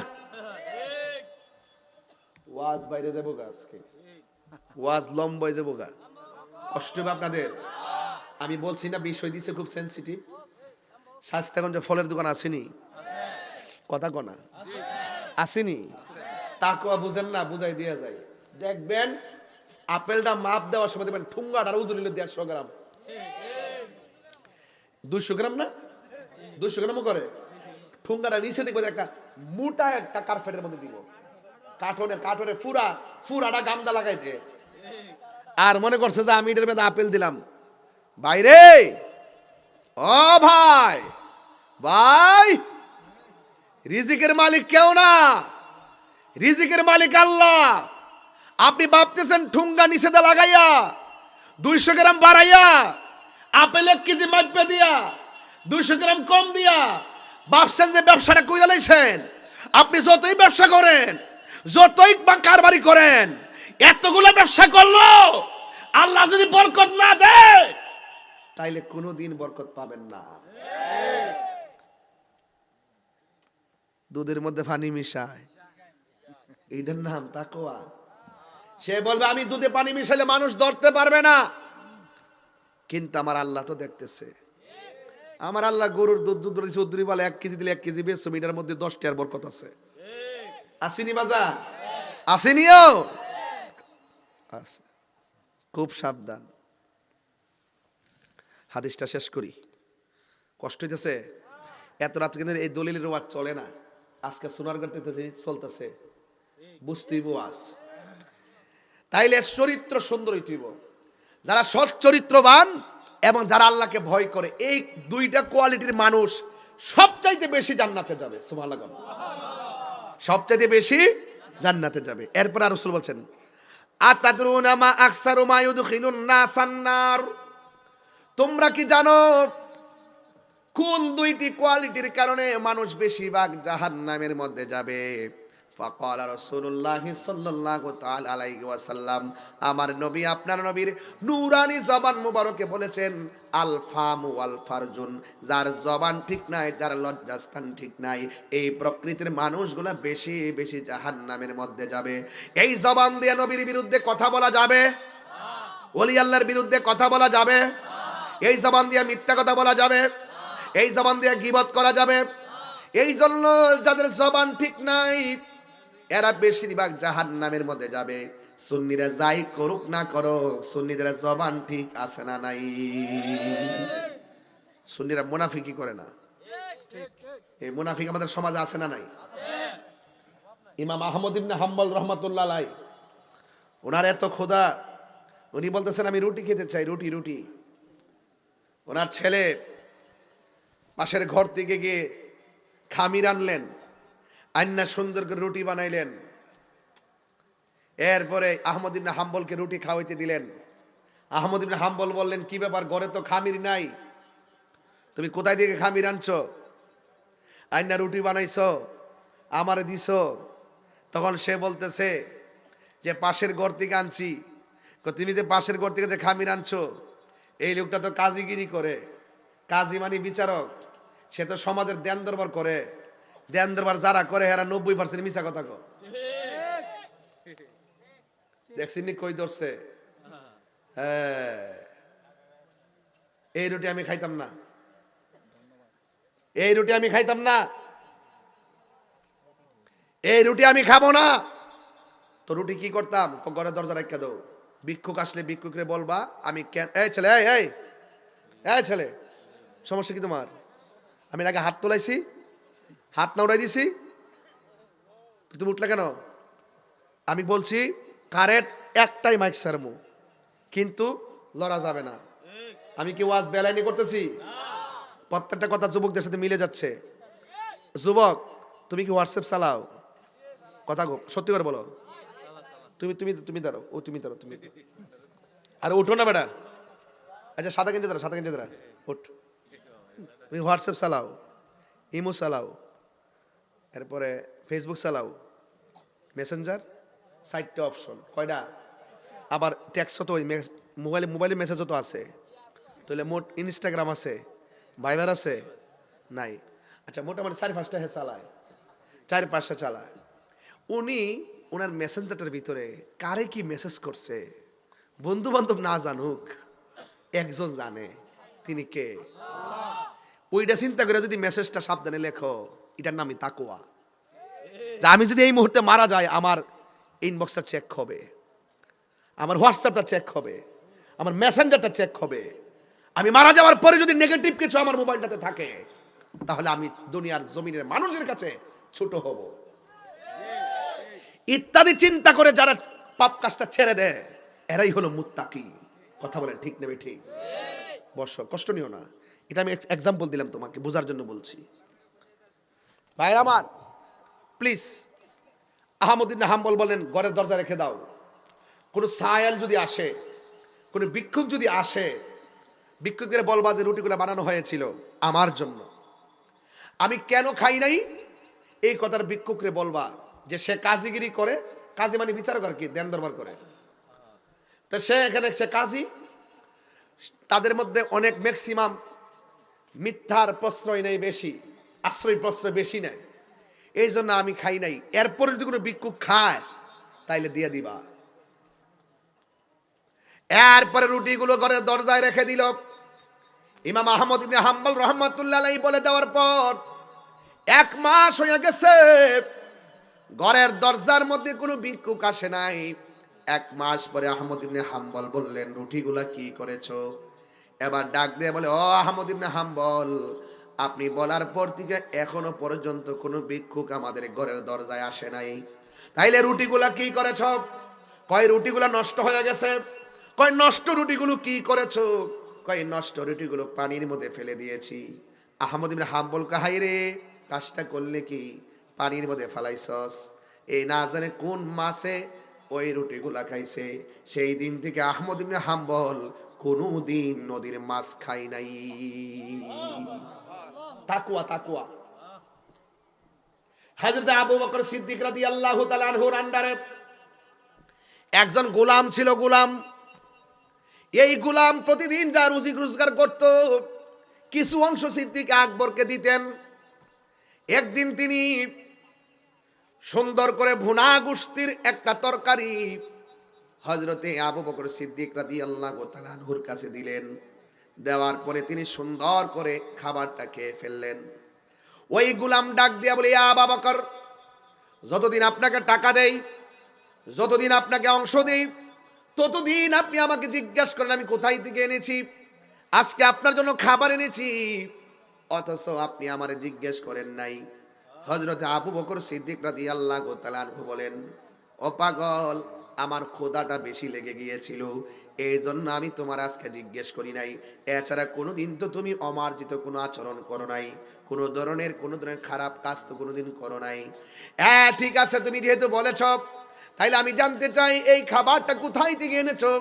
ওয়াজ বাইরে যাবো গা আজকে, ওয়াজ লম্বাই যাবো গা, কষ্ট হবে আপনাদের। আমি বলছি না বিষয় দিছে খুব সেনসিটিভ। স্বাস্থ্যগঞ্জে ফলের দোকান আসেনি? কথা কনা আসেনি? তাকওয়া বুঝেন না, বুঝাই দিয়া যায়। দেখবেন আপেলটা মাপ দেওয়ার সময় দেখবেন ঠুঙ্গাটার ওজন হলো 150 গ্রাম, 200 গ্রাম না, 200 গ্রামও করে। ঠুঙ্গাটা নিচে দেখবেন একটা মোটা একটা কার্পেটের মধ্যে দিব, কাঠনে ফুরাটা গামদা লাগাইতে। আর মনে করছে যে আমি এটার মধ্যে আপেল দিলাম। বাইরে ও ভাই, ভাই রিজিকের মালিক কেউ না, রিজিকের মালিক আল্লাহ। আপনি ভাবতেছেন ঠুঙ্গা নিচে দা লাগাইয়া 200 গ্রাম বাড়াইয়া আপেল 1 কেজি মাপে দিয়া 200 গ্রাম কম দিয়া ভাবছেন যে ব্যবসাটা কইরা লাইছেন। আপনি যতই ব্যবসা করেন, যতই কারবারি করেন, এতগুলো ব্যবসা করলো আল্লাহ যদি বরকত না দেয় তাইলে কোনোদিন বরকত পাবেন না। দুধের মধ্যে পানি মিশায়, এইটার নাম তাকওয়া। সে বলবে আমি দুধে পানি মিশালে মানুষ ধরতে পারবে না, কিন্তু আমার আল্লাহ তো দেখতেছে। আমার আল্লাহ গরুর দুধ চৌধুরী বলে 1 কেজি দিলে 1 কেজি বেশি, এটার মধ্যে 10 টাকার বরকত আছে। আসেনি বাজার? আসেনিও? খুব সাবধান। হাদিসটা শেষ করি, কষ্ট হইতেছে। এত রাত কিন্তু এই দলিলের ওয়াজ চলে না, আজকে সোনার করতে চলতেছে, বুঝতেই আস। তাইলে চরিত্র সুন্দর হইতেইব। যারা সৎ চরিত্রবান এবং যারা আল্লাহকে ভয় করে, এই দুইটা কোয়ালিটির মানুষ সবচাইতে বেশি জান্নাতে যাবে। সুবহানাল্লাহ, সবচাইতে বেশি জান্নাতে যাবে। এরপর আর রাসূল বলছেন, আতাদরুনা মা আকসারু মা ইউদখিলুন নাসান নার, তোমরা কি জানো কোন দুইটি কোয়ালিটির কারণে মানুষ বেশিরভাগ জাহান্নামের মধ্যে যাবে? ফাকালা রাসূলুল্লাহ সাল্লাল্লাহু তাআলা আলাইহি ওয়াসাল্লাম, আমার নবী আপনার নবীর নূরানি জবান মুবারকে বলেছেন, আল ফামু ওয়াল ফারজুন, যার জবান ঠিক নাই, যার লজ্জাস্থান ঠিক নাই, এই প্রকৃতির মানুষগুলো বেশি বেশি জাহান্নামের মধ্যে যাবে। এই জবান দিয়ে নবীর বিরুদ্ধে কথা বলা যাবে? ওলি আল্লাহর বিরুদ্ধে কথা বলা যাবে? এই জবান দিয়ে মিথ্যা কথা বলা যাবে? এই জবান দিয়ে গীবত করা যাবে? এই জন্য যাদের জবান ঠিক নাই এরা বেশিরভাগ জাহান্নামের মধ্যে যাবে। সুন্নিরা যাই করুক না করুক, সুন্নিদের জবান ঠিক আছে না নাই? সুন্নিরা মুনাফিকি করে না? এই মুনাফিক আমাদের সমাজে আছে না নাই? ইমাম আহমদ ইবনে হাম্বল রাহমাতুল্লাহ আলাইহি, ওনার এত ক্ষুধা, উনি বলতেছেন আমি রুটি খেতে চাই, রুটি রুটি। ওনার ছেলে পাশের ঘর থেকে গিয়ে খামির আনলেন, আন্না সুন্দর করে রুটি বানাইলেন। এরপরে আহমদ ইবনে হাম্বলকে রুটি খাওয়াইতে দিলেন। আহমদ ইবনে হাম্বল বললেন, কি ব্যাপার, ঘরে তো খামির নাই, তুমি কোথায় থেকে খামির আনছো? আন্না রুটি বানাইছো, আমারে দিছো। তখন সে বলতেছে যে পাশের ঘর থেকে আনছি। তুমি যে পাশের ঘর থেকে যে খামির আনছো, এই লোকটা তো কাজীগিরি করে, কাজী মানে বিচারক, সে তো সমাজের দেন দরবার করে। দেন দরবার যারা করে এরা 90% মিছা কথা কয়। দেখছিনি কই ধরছে? হ্যাঁ, এই রুটি আমি খাইতাম না, এই রুটি আমি খাইতাম না, এই রুটি আমি খাবো না। তো রুটি কি করতাম? ঘরে দরজা রাখা দাও, ভিক্ষুক আসলে ভিক্ষুকরে বলবা আমি কেন, এই ছেলে, এই এই ছেলে, সমস্যা কি তোমার? আমি আগে হাত তোলাইছি, হাত না উড়াই দিছি, তুমি উঠলে কেন? আমি বলছি কারেক্ট একটাই মাইক সারমু, কিন্তু লড়া যাবে না। আমি কি ওয়াজ বেলাইনি করতেছি? প্রত্যেকটা কথা যুবকদের সাথে মিলে যাচ্ছে। যুবক, তুমি কি হোয়াটসঅ্যাপ চালাও? কথা সত্যি করে বলো। তুমি তুমি তুমি দাঁড়ো, ও তুমি দাঁড়ো, তুমি আর উঠো না বেটা। আচ্ছা, সাদা গেঞ্জি দাঁড়া, সাদা গেঞ্জি দাঁড়া, উঠ। তুমি হোয়াটসঅ্যাপ চালাও, ইমো চালাও, এরপরে ফেসবুক চালাও, মেসেঞ্জার, 4টা অপশন, কয়টা? আবার টেক্সট তো মোবাইলে মেসেজও তো আছে, তাহলে মোট ইনস্টাগ্রাম আছে, ভাইবার আছে নাই? আচ্ছা মোটামুটি 4-5টা চালায়, 4-5টা চালায়। উনি ওনার মেসেঞ্জারটার ভিতরে কারে কি মেসেজ করছে বন্ধু বান্ধব না জানুক, একজন জানে, তিনি কে? ওইটা চিন্তা করে যদি মেসেজটা সাবধানে লেখো, এটার নামই তাকওয়া। যে আমি যদি এই মুহূর্তে মারা যাই, আমার ইনবক্সটা চেক হবে, আমার হোয়াটসঅ্যাপটা চেক হবে, আমার মেসেঞ্জারটা চেক হবে। আমি মারা যাওয়ার পরে যদি নেগেটিভ কিছু আমার মোবাইলটাতে থাকে, তাহলে আমি দুনিয়ার জমিনের মানুষের কাছে ছোট হব। ইত্যাদি চিন্তা করে যারা পাপ কাজটা ছেড়ে দেয়, এরাই হলো মুত্তাকি। কথা বলেন ঠিক নেবে? ঠিক। বর্ষ কষ্ট নিও না, এটা আমি এক্সাম্পল দিলাম তোমাকে বোঝার জন্য বলছি। ভাইরা আমার, প্লিজ, আহমদ ইবনে হাম্বল বলেন ঘরের দরজা রেখে দাও। কোনো সায়াল যদি আসে, কোনো ভিক্ষুক যদি আসে, ভিক্ষুকের বলবা যে রুটিগুলো বানানো হয়েছিল আমার জন্য, আমি কেন খাই নাই, এই কথার ভিক্ষুকরে বলবা যে সে কাজীগিরি করে। কাজী মানে বিচার করে, কি দেন দরবার করে। তো সে এখানে সে কাজী, তাদের মধ্যে অনেক ম্যাক্সিমাম মিথ্যার প্রশ্রয় নেই বেশি, আশ্রয় প্রশ্রয় বেশি নেই, এই জন্য আমি খাই নাই। এরপরে যদি কোনো ভিক্ষুক খায় তাইলে দিয়ে দিবা। এরপরে রুটিগুলো ঘরের দরজায় রেখে দিল। ইমাম আহমদ ইবনে হাম্বল রাহমাতুল্লাহ আলাইহি বলে দেওয়ার পর 1 মাস হয়ে গেছে, ঘরের দরজার মধ্যে কোনো ভিক্ষুক আসে নাই। 1 মাস পরে আহমদ ইবনে হাম্বল বললেন, রুটিগুলা কি করেছো? এবার ডাক দিয়ে বলে, ও আহমদ ইবনে হাম্বল, আপনি বলার পর থেকে এখনো পর্যন্ত কোনো ভিক্ষুক আমাদের ঘরের দরজায় আসে নাই, তাইলে রুটিগুলা কি করেছো? কয় রুটিগুলা নষ্ট হয়ে গেছে। কয় নষ্ট রুটিগুলো কি করেছো? কয় নষ্ট রুটিগুলো পানির মধ্যে ফেলে দিয়েছি। আহমদ ইবনে হাম্বল কাহাই রে, কাজটা করলে কি পানির মধ্যে ফেলাইছস? এই না জানে কোন মাসে ওই রুটিগুলা খাইছে, সেই দিন থেকে আহমদ ইবনে হাম্বল কোনদিন নদীর মাছ খাই নাই। তাকওয়া, তাকওয়া। হযরত আবু বকর সিদ্দিক রাদিয়াল্লাহু তাআলা আনহুর আন্ডারে একজন গোলাম ছিল। গোলাম, এই গোলাম প্রতিদিন যা রুজি রোজগার করত, কিছু অংশ সিদ্দিক আকবরকে দিতেন। একদিন তিনি সুন্দর করে ভুনা গোশতির একটা তরকারি হযরতে আবু বকর সিদ্দিক রাদিয়াল্লাহু তাআলা আনহুর কাছে দিলেন। দেওয়ার পরে তিনি সুন্দর করে খাবারটা খেয়ে ফেললেন। ওই গোলাম ডাক দিয়া বলে, ইয়া আবু বকর, যতদিন আপনাকে টাকা দেই, যতদিন আপনাকে অংশ দেই, ততদিন আপনি আমাকে জিজ্ঞাসা করেন আমি কোথায় থেকে এনেছি। আজকে আপনার জন্য খাবার এনেছি, অথচ আপনি আমারে জিজ্ঞেস করেন নাই। হযরত আবু বকর সিদ্দিক রাদিয়াল্লাহু তাআলা আনহু বলেন, ও পাগল, আমার ক্ষুধাটা বেশি লেগে গিয়েছিল, এই জন্য আমি তোমার আজকে জিজ্ঞেস করি নাই। এছাড়া কোনোদিন তো তুমি অমার্জিত কোনো আচরণ করো নাই, কোনো ধরনের খারাপ কাজ তো কোনোদিন করো নাই। হ্যাঁ ঠিক আছে, তুমি যেহেতু বলেছ, তাইলে আমি জানতে চাই এই খাবারটা কোথায় থেকে এনেছো।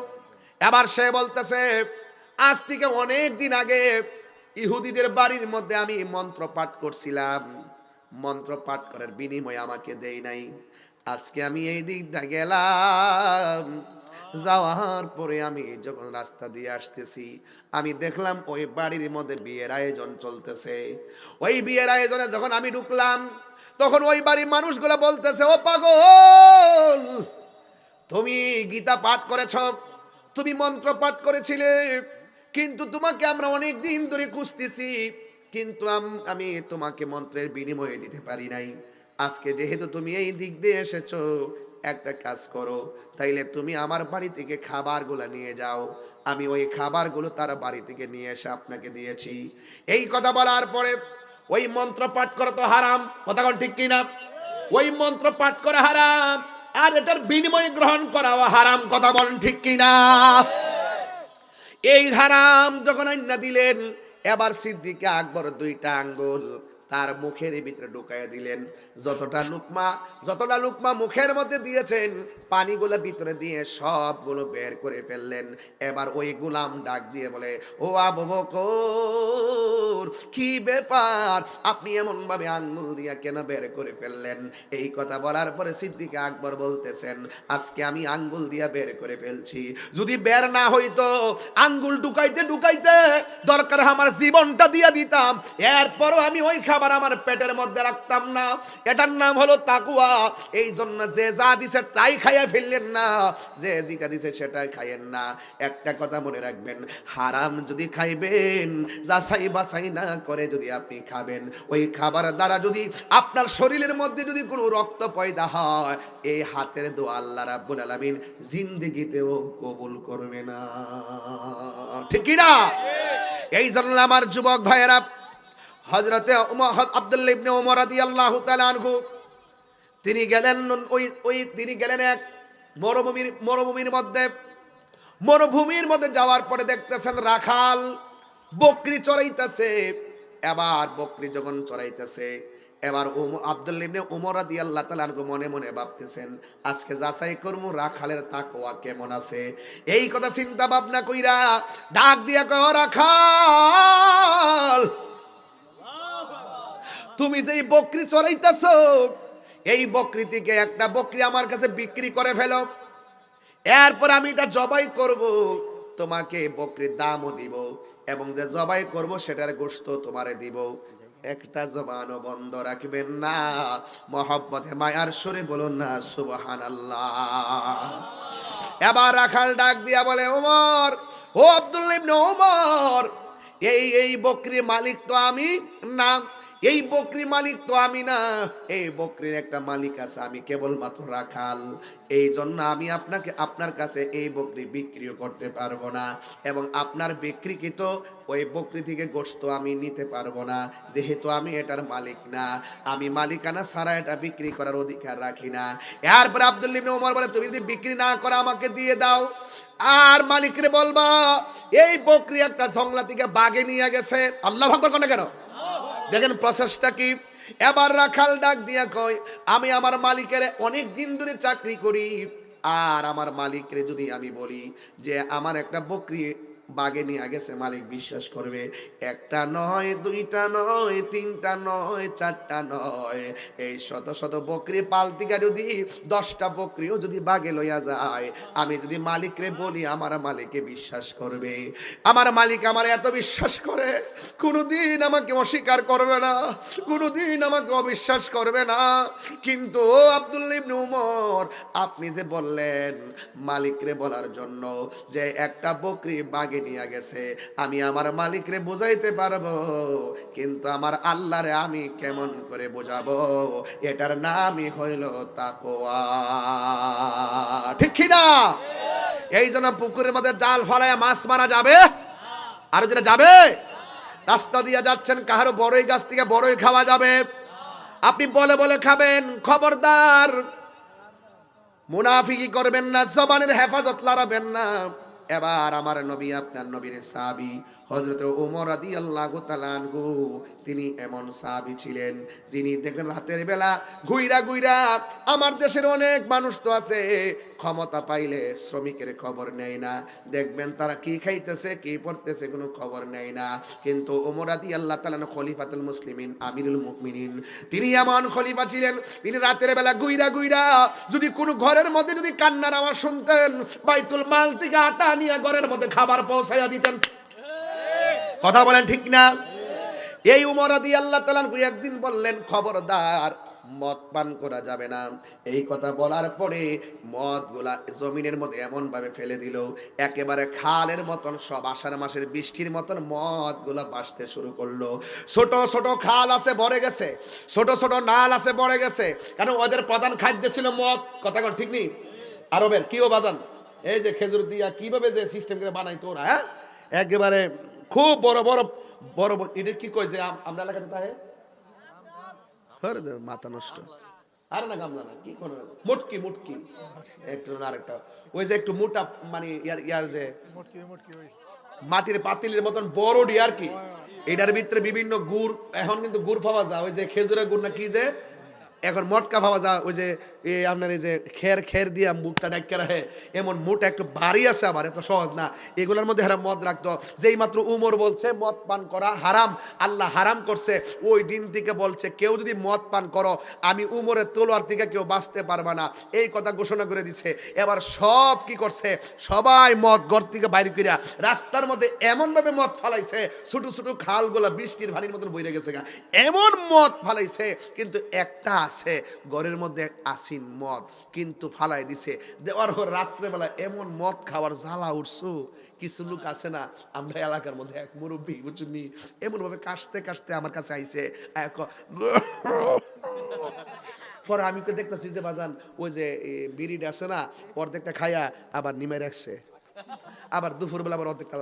এবার সে বলতেছে, আজ থেকে অনেক দিন আগে ইহুদিদের বাড়ির মধ্যে আমি মন্ত্র পাঠ করছিলাম, মন্ত্র পাঠ করার বিনিময়ে আমাকে দেই নাই। আজকে আমি এই দিক দিয়ে গেলাম, যাওয়ার পরে আমি যখন রাস্তা দিয়ে আসতেছি, আমি দেখলাম ওই বাড়ির মধ্যে বিয়ের আয়োজন চলতেছে। ওই বিয়ের আয়োজনে যখন আমি ঢুকলাম, তখন ওই বাড়ির মানুষগুলো বলতেছে, ও পাগল, তুমি গীতা পাঠ করেছ, তুমি মন্ত্র পাঠ করেছিলে, কিন্তু তোমাকে আমরা অনেক দিন ধরে খুঁজতেছি, কিন্তু আমি তোমাকে মন্ত্রের বিনিময়ে দিতে পারি নাই। আজকে যেহেতু তুমি এই দিক দিয়ে এসেছো, একটা কাজ করো, তাইলে তুমি আমার বাড়ি থেকে খাবারগুলো নিয়ে যাও, আমি ওই খাবারগুলো তার বাড়ি থেকে নিয়ে এসে আপনাকে দিয়েছি। এই কথা বলার পরে, ওই মন্ত্র পাঠ করা তো হারাম, কথা কোন ঠিক কিনা? ওই মন্ত্র পাঠ করা হারাম, আর এটার বিনিময় গ্রহণ করাও হারাম, কথা বলেন ঠিক কিনা? এই হারাম যখন আইনা দিলেন, এবার সিদ্দিক আকবর 2টা আঙ্গুল তার মুখের ভিতরে ঢুকাইয়া দিলেন। যতটা লুকমা মুখের মধ্যে দিয়েছেন, পানিগুলো ভিতরে দিয়ে সবগুলো বের করে ফেললেন। এবার ওই গোলাম ডাক দিয়ে বলে, ও আবু বকর, কি ব্যাপার, আপনি এমন ভাবে আঙ্গুল দিয়া কেন বের করে ফেললেন? এই কথা বলার পরে সিদ্দিক আকবর বলতেছেন, আজকে আমি আঙ্গুল দিয়া বের করে ফেলছি, যদি বের না হইতো, আঙ্গুল ঢুকাইতে ঢুকাইতে দরকার আমার জীবনটা দিয়া দিতাম, এরপরও আমি ওই খাবার আমার পেটের মধ্যে রাখতাম না। এটার নাম হলো তাকওয়া। এই জন্য যে যা দিছে তাই খাইয়া ফেললেন না, যে যেটা দিছে সেটাই খাইয়েন না। একটা কথা মনে রাখবেন, হারাম যদি খাইবেন, যাচাই বাছাই না করে যদি আপনি খাবেন, ওই খাবার দ্বারা যদি আপনার শরীরের মধ্যে যদি কোনো রক্ত পয়দা হয়, এই হাতের দোয়া আল্লাহ রাব্বুল আলামিন জিন্দেগিতেও কবুল করবে না। ঠিক কি না? এই জন্য আমার যুবক ভাইয়েরা, হযরতে আব্দুল্লাহ ইবনে ওমর রাদিয়াল্লাহু তাআলা আনহু তিনি গেলেন এক মরুভূমির মধ্যে যাওয়ার পরে দেখতেছেন রাখাল বকরি চড়াইতেছে। এবার বকরি যখন চড়াইতেছে, এবার আব্দুল্লাহ ইবনে ওমর রাদিয়াল্লাহু তাআলা আনহু মনে মনে ভাবতেছেন, আজকে যাচাই করবো রাখালের তাকওয়া কেমন আছে। এই কথা চিন্তা ভাবনা কইরা ডাক দিয়া কয়, রাখাল, তুমি যেই বকরি চড়াইতেছো, এই বকরি থেকে একটা বকরি আমার কাছে বিক্রি করে ফেলো, এরপর আমি এটা জবাই করব, তোমাকে বকরির দামও দিব, এবং যে জবাই করব সেটার গোশত তোমারে দিব। একটা জবানও বন্ধ রাখবেন না। মহব্বতে মায়ার সুরে বলুন না সুবহানাল্লাহ। এবার রাখাল ডাক দিয়া বলে, ওমর, ও আব্দুল্লাহ ইবনে ওমর, এই বকরির মালিক তো আমি না, এই বকরির মালিক তো আমি না, এই বকরির একটা মালিক আছে, আমি কেবলমাত্র রাখাল। এই জন্য আমি আপনার কাছে এই বকরি বিক্রিও করতে পারবো না, এবং আপনার বিক্রিকৃত ওই বকরি থেকে গোশত আমি নিতে পারবো না, যেহেতু আমি এটার মালিক না। আমি মালিকানা ছাড়া এটা বিক্রি করার অধিকার রাখি না। এরপর আব্দুল্লাহ ইবনে ওমর বলে, তুমি যদি বিক্রি না করো আমাকে দিয়ে দাও, আর মালিকরে বলবা এই বকরি একটা জংলা থেকে বাগে নিয়ে গেছে। আল্লাহু আকবার কোন কেন? দেখেন প্রসেসটা কি। এবার রাখাল ডাক দিয়া কয়, আমি আমার মালিকের অনেক দিন ধরে চাকরি করি, আর আমার মালিকরে যদি আমি বলি যে আমার একটা বকরি বাগে নিয়ে গেছে, মালিক বিশ্বাস করবে। একটা নয়, দুইটা নয়, তিনটা নয়, চারটা নয়, এই শত শত বকরি পালতিকা যদি 10টা বকরিও যদি বাগে লইয়া যায়, আমি যদি মালিকরে বলি, আমার মালিকে বিশ্বাস করবে। আমার মালিক আমার এত বিশ্বাস করে, কোনোদিন আমাকে অস্বীকার করবে না, কোনোদিন আমাকে অবিশ্বাস করবে না। কিন্তু ও আব্দুল্লাহ ইবনে ওমর, আপনি যে বললেন মালিকরে বলার জন্য যে একটা বকরি বাগে নিয়ে গেছে, আমি আমার মালিকরে বোঝাইতে পারবো, কিন্তু আমার আল্লাহরে আমি কেমন করে বোঝাবো? এটার নামই হইল তাকওয়া। ঠিক কি না? এই জন্য পুকুরের মধ্যে জাল ফলায় মাছ মারা যাবে? আর যেটা যাবে, রাস্তা দিয়ে যাচ্ছেন, কাহারো বড়ই গাছ থেকে বড়ই খাওয়া যাবে? আপনি বলে বলে খাবেন। খবরদার, মুনাফিকি করবেন না, জবানের হেফাজত লড়াবেন না। এবার আমার নবী, আপনার নবীর সাহাবী হযরত ওমর রাদিয়াল্লাহু তাআলা আনহু, তিনি এমন সাহাবী ছিলেন যিনি দেখেন রাতের বেলা ঘুইরা ঘুইরা, আমার দেশের অনেক মানুষ তো আছে ক্ষমতা পাইলে শ্রমিকের খবর নেয় না, দেখবেন তারা কি খাইতেছে কি পড়তেছে কোনো খবর নেয় না। কিন্তু ওমর রাদিয়াল্লাহু তাআলা খলিফাতুল মুসলিমিন, আমিরুল মুমিনিন, তিনি এমন খলিফা ছিলেন, তিনি রাতের বেলা ঘুইরা ঘুইরা যদি কোনো ঘরের মধ্যে যদি কান্নার আওয়াজ শুনতেন, বাইতুল মাল থেকে আটা নিয়ে ঘরের মধ্যে খাবার পৌঁছাইয়া দিতেন। কথা বলেন ঠিক না? এই ওমর রাদিয়াল্লাহু তাআলা একদিন বললেন, খবরদার, মদ পান করা যাবে না। এই কথা বলার পরে মদগুলা জমিনের মধ্যে এমন ভাবে ফেলে দিল, একেবারে খালের মতন, সব আষাঢ় মাসের বৃষ্টির মতন মদগুলা ভাসতে শুরু করলো। ছোট ছোট খাল আছে ভরে গেছে, ছোট ছোট নাল আছে ভরে গেছে, কারণ ওদের প্রধান খাদ্য ছিল মদ। কথা কন ঠিক নেই? আরবের কিও বাজান, এই যে খেজুর দিয়া কিভাবে যে সিস্টেম করে বানাইতো ওরা, হ্যাঁ, একেবারে খুব বড় বড় বড়, এটা কি কই যে আমরা এলাকাতে তাহে মাথা নষ্ট, আর না গামলা না, কি কোন মুটকি মুটকি একটু না, আরেকটা ওই যে একটু মোটা, মানে ইয়ার যে মাটির পাতিলের মতন বড় ডি আর কি, এটার ভিতরে বিভিন্ন গুড়, এখন কিন্তু গুড় পাওয়া যায়, ওই যে খেজুরের গুড় না কি যে, এখন মটকা পাওয়া যায়, ওই যে এই আপনার এই যে খের খের দিয়া মুখটা ডাক্কা রাখে, এমন মোটা একটু বাড়ি আছে, আবার এত সহজ না। এগুলোর মধ্যে হারাম মদ রাখতো। যেই মাত্র উমর বলছে মদ পান করা হারাম, আল্লাহ হারাম করছে, ওই দিন থেকে বলছে কেউ যদি মদ পান করো আমি উমরের তলোয়ার থেকে কেউ বাঁচতে পারবে না, এই কথা ঘোষণা করে দিছে। এবার সব কি করছে, সবাই মদ ঘর থেকে বাইরে করিয়া রাস্তার মধ্যে এমনভাবে মদ ফালাইছে, ছোট ছোট খালগুলা বৃষ্টির পানির মতন বইরে গেছে গা, এমন মদ ফালাইছে। কিন্তু একটা আছে ঘরের মধ্যে আসিন মদ, কিন্তু ফালাই দিছে। দেওয়ার পর রাত্রেবেলা এমন মদ খাওয়ার জ্বালা উঠছো, কিছু লোক আছে না, আমরা এলাকার মধ্যে এক মুরব্বী বুঝুনি, এমন ভাবে কাশতে কাশতে আমার কাছে আইছে। পরে আমি দেখতেছি যে বাজান ওই যে বিড়িটা আছে না, অর্ধেকটা খাইয়া আবার নিমে রাখছে, আবার দুপুরবেলা আবার অর্ধেকটা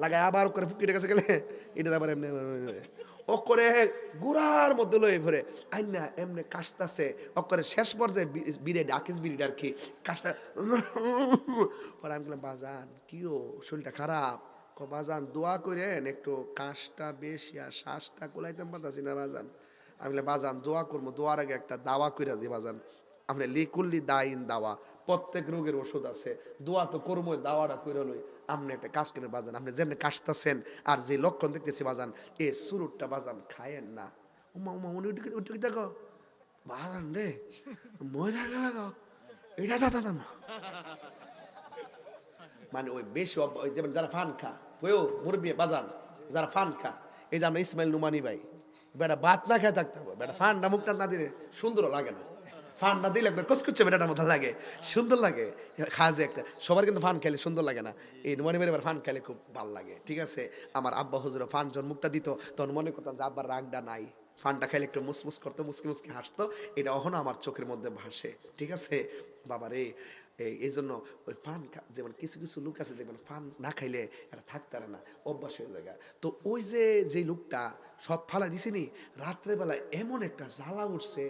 লাগায় আবার করে ফুকিটা কাছে গেলে এটা আবার এমনি ও করে গুড়ার মধ্যে লয়ে ভরে আইনা এমনি কাশতাছে। ও করে শেষ পর্যায়ে বিড়ে ডাকিস বিড়িটা আর কি কাশতা। পরে আমি বললাম বাজান কিও শরীরটা খারাপ? বাজান দোয়া করেন একটু কাশটা বেশি আর শ্বাসটা কোলাইতাম পারতাছি না বাজান। আমি বললাম বাজান দোয়া করবো, দোয়ার আগে একটা দাওয়া করে দিই বাজান, আপনি লিকুল্লি দাইন দাওয়া, প্রত্যেক রোগের ওষুধ আছে, দোয়া তো করবো, দাওয়াটা করে লই। আপনি একটা কাজ করে বাজান, আপনি যেমনি কাশতেছেন আর যে লক্ষণ দেখতেছি বাজান, এ সুরুটটা বাজান খায়েন না। উমা উমা উনি উঠে দেখো বাজান রে ময়রা গেল এটা যাতা না, মানে ওই বেশি ওই যেমন যারা ফান খা ওইও মুরব্বী বাজান, যারা ফান খা, এই যে আমরা ইসমাইল নুমানি ভাই, বেটা ভাত না খেয়ে থাকতে হবে, বেটা ফানটা মুখটা না দিলে সুন্দরও লাগে না, ফান না দিলে একটা কচকুচ্ছে বেটাটার মতো লাগে, সুন্দর লাগে খাজে একটা। সবার কিন্তু ফান খেলে সুন্দর লাগে না, এই নুমানি ভাই এবার ফান খেলে খুব ভালো লাগে। ঠিক আছে, আমার আব্বা হুজুর ফান যখন মুখটা দিত তখন মনে করতাম যে আব্বার রাগটা নাই, ফানটা খাইলে একটু মুসমুস করতো, মুসকি মুসকি হাসতো, এটা এখনো আমার চোখের মধ্যে ভাসে। ঠিক আছে বাবা রে, এই জন্য ওই পান যেমন কিছু কিছু লোক আছে যেমন পান না খাইলে এরা থাকতে পারে না, অভ্যাস হয়ে যায়। তো ওই যে লোকটা সব ফালা দিছিনি, রাত্রেবেলা এমন একটা জ্বালা উঠছে,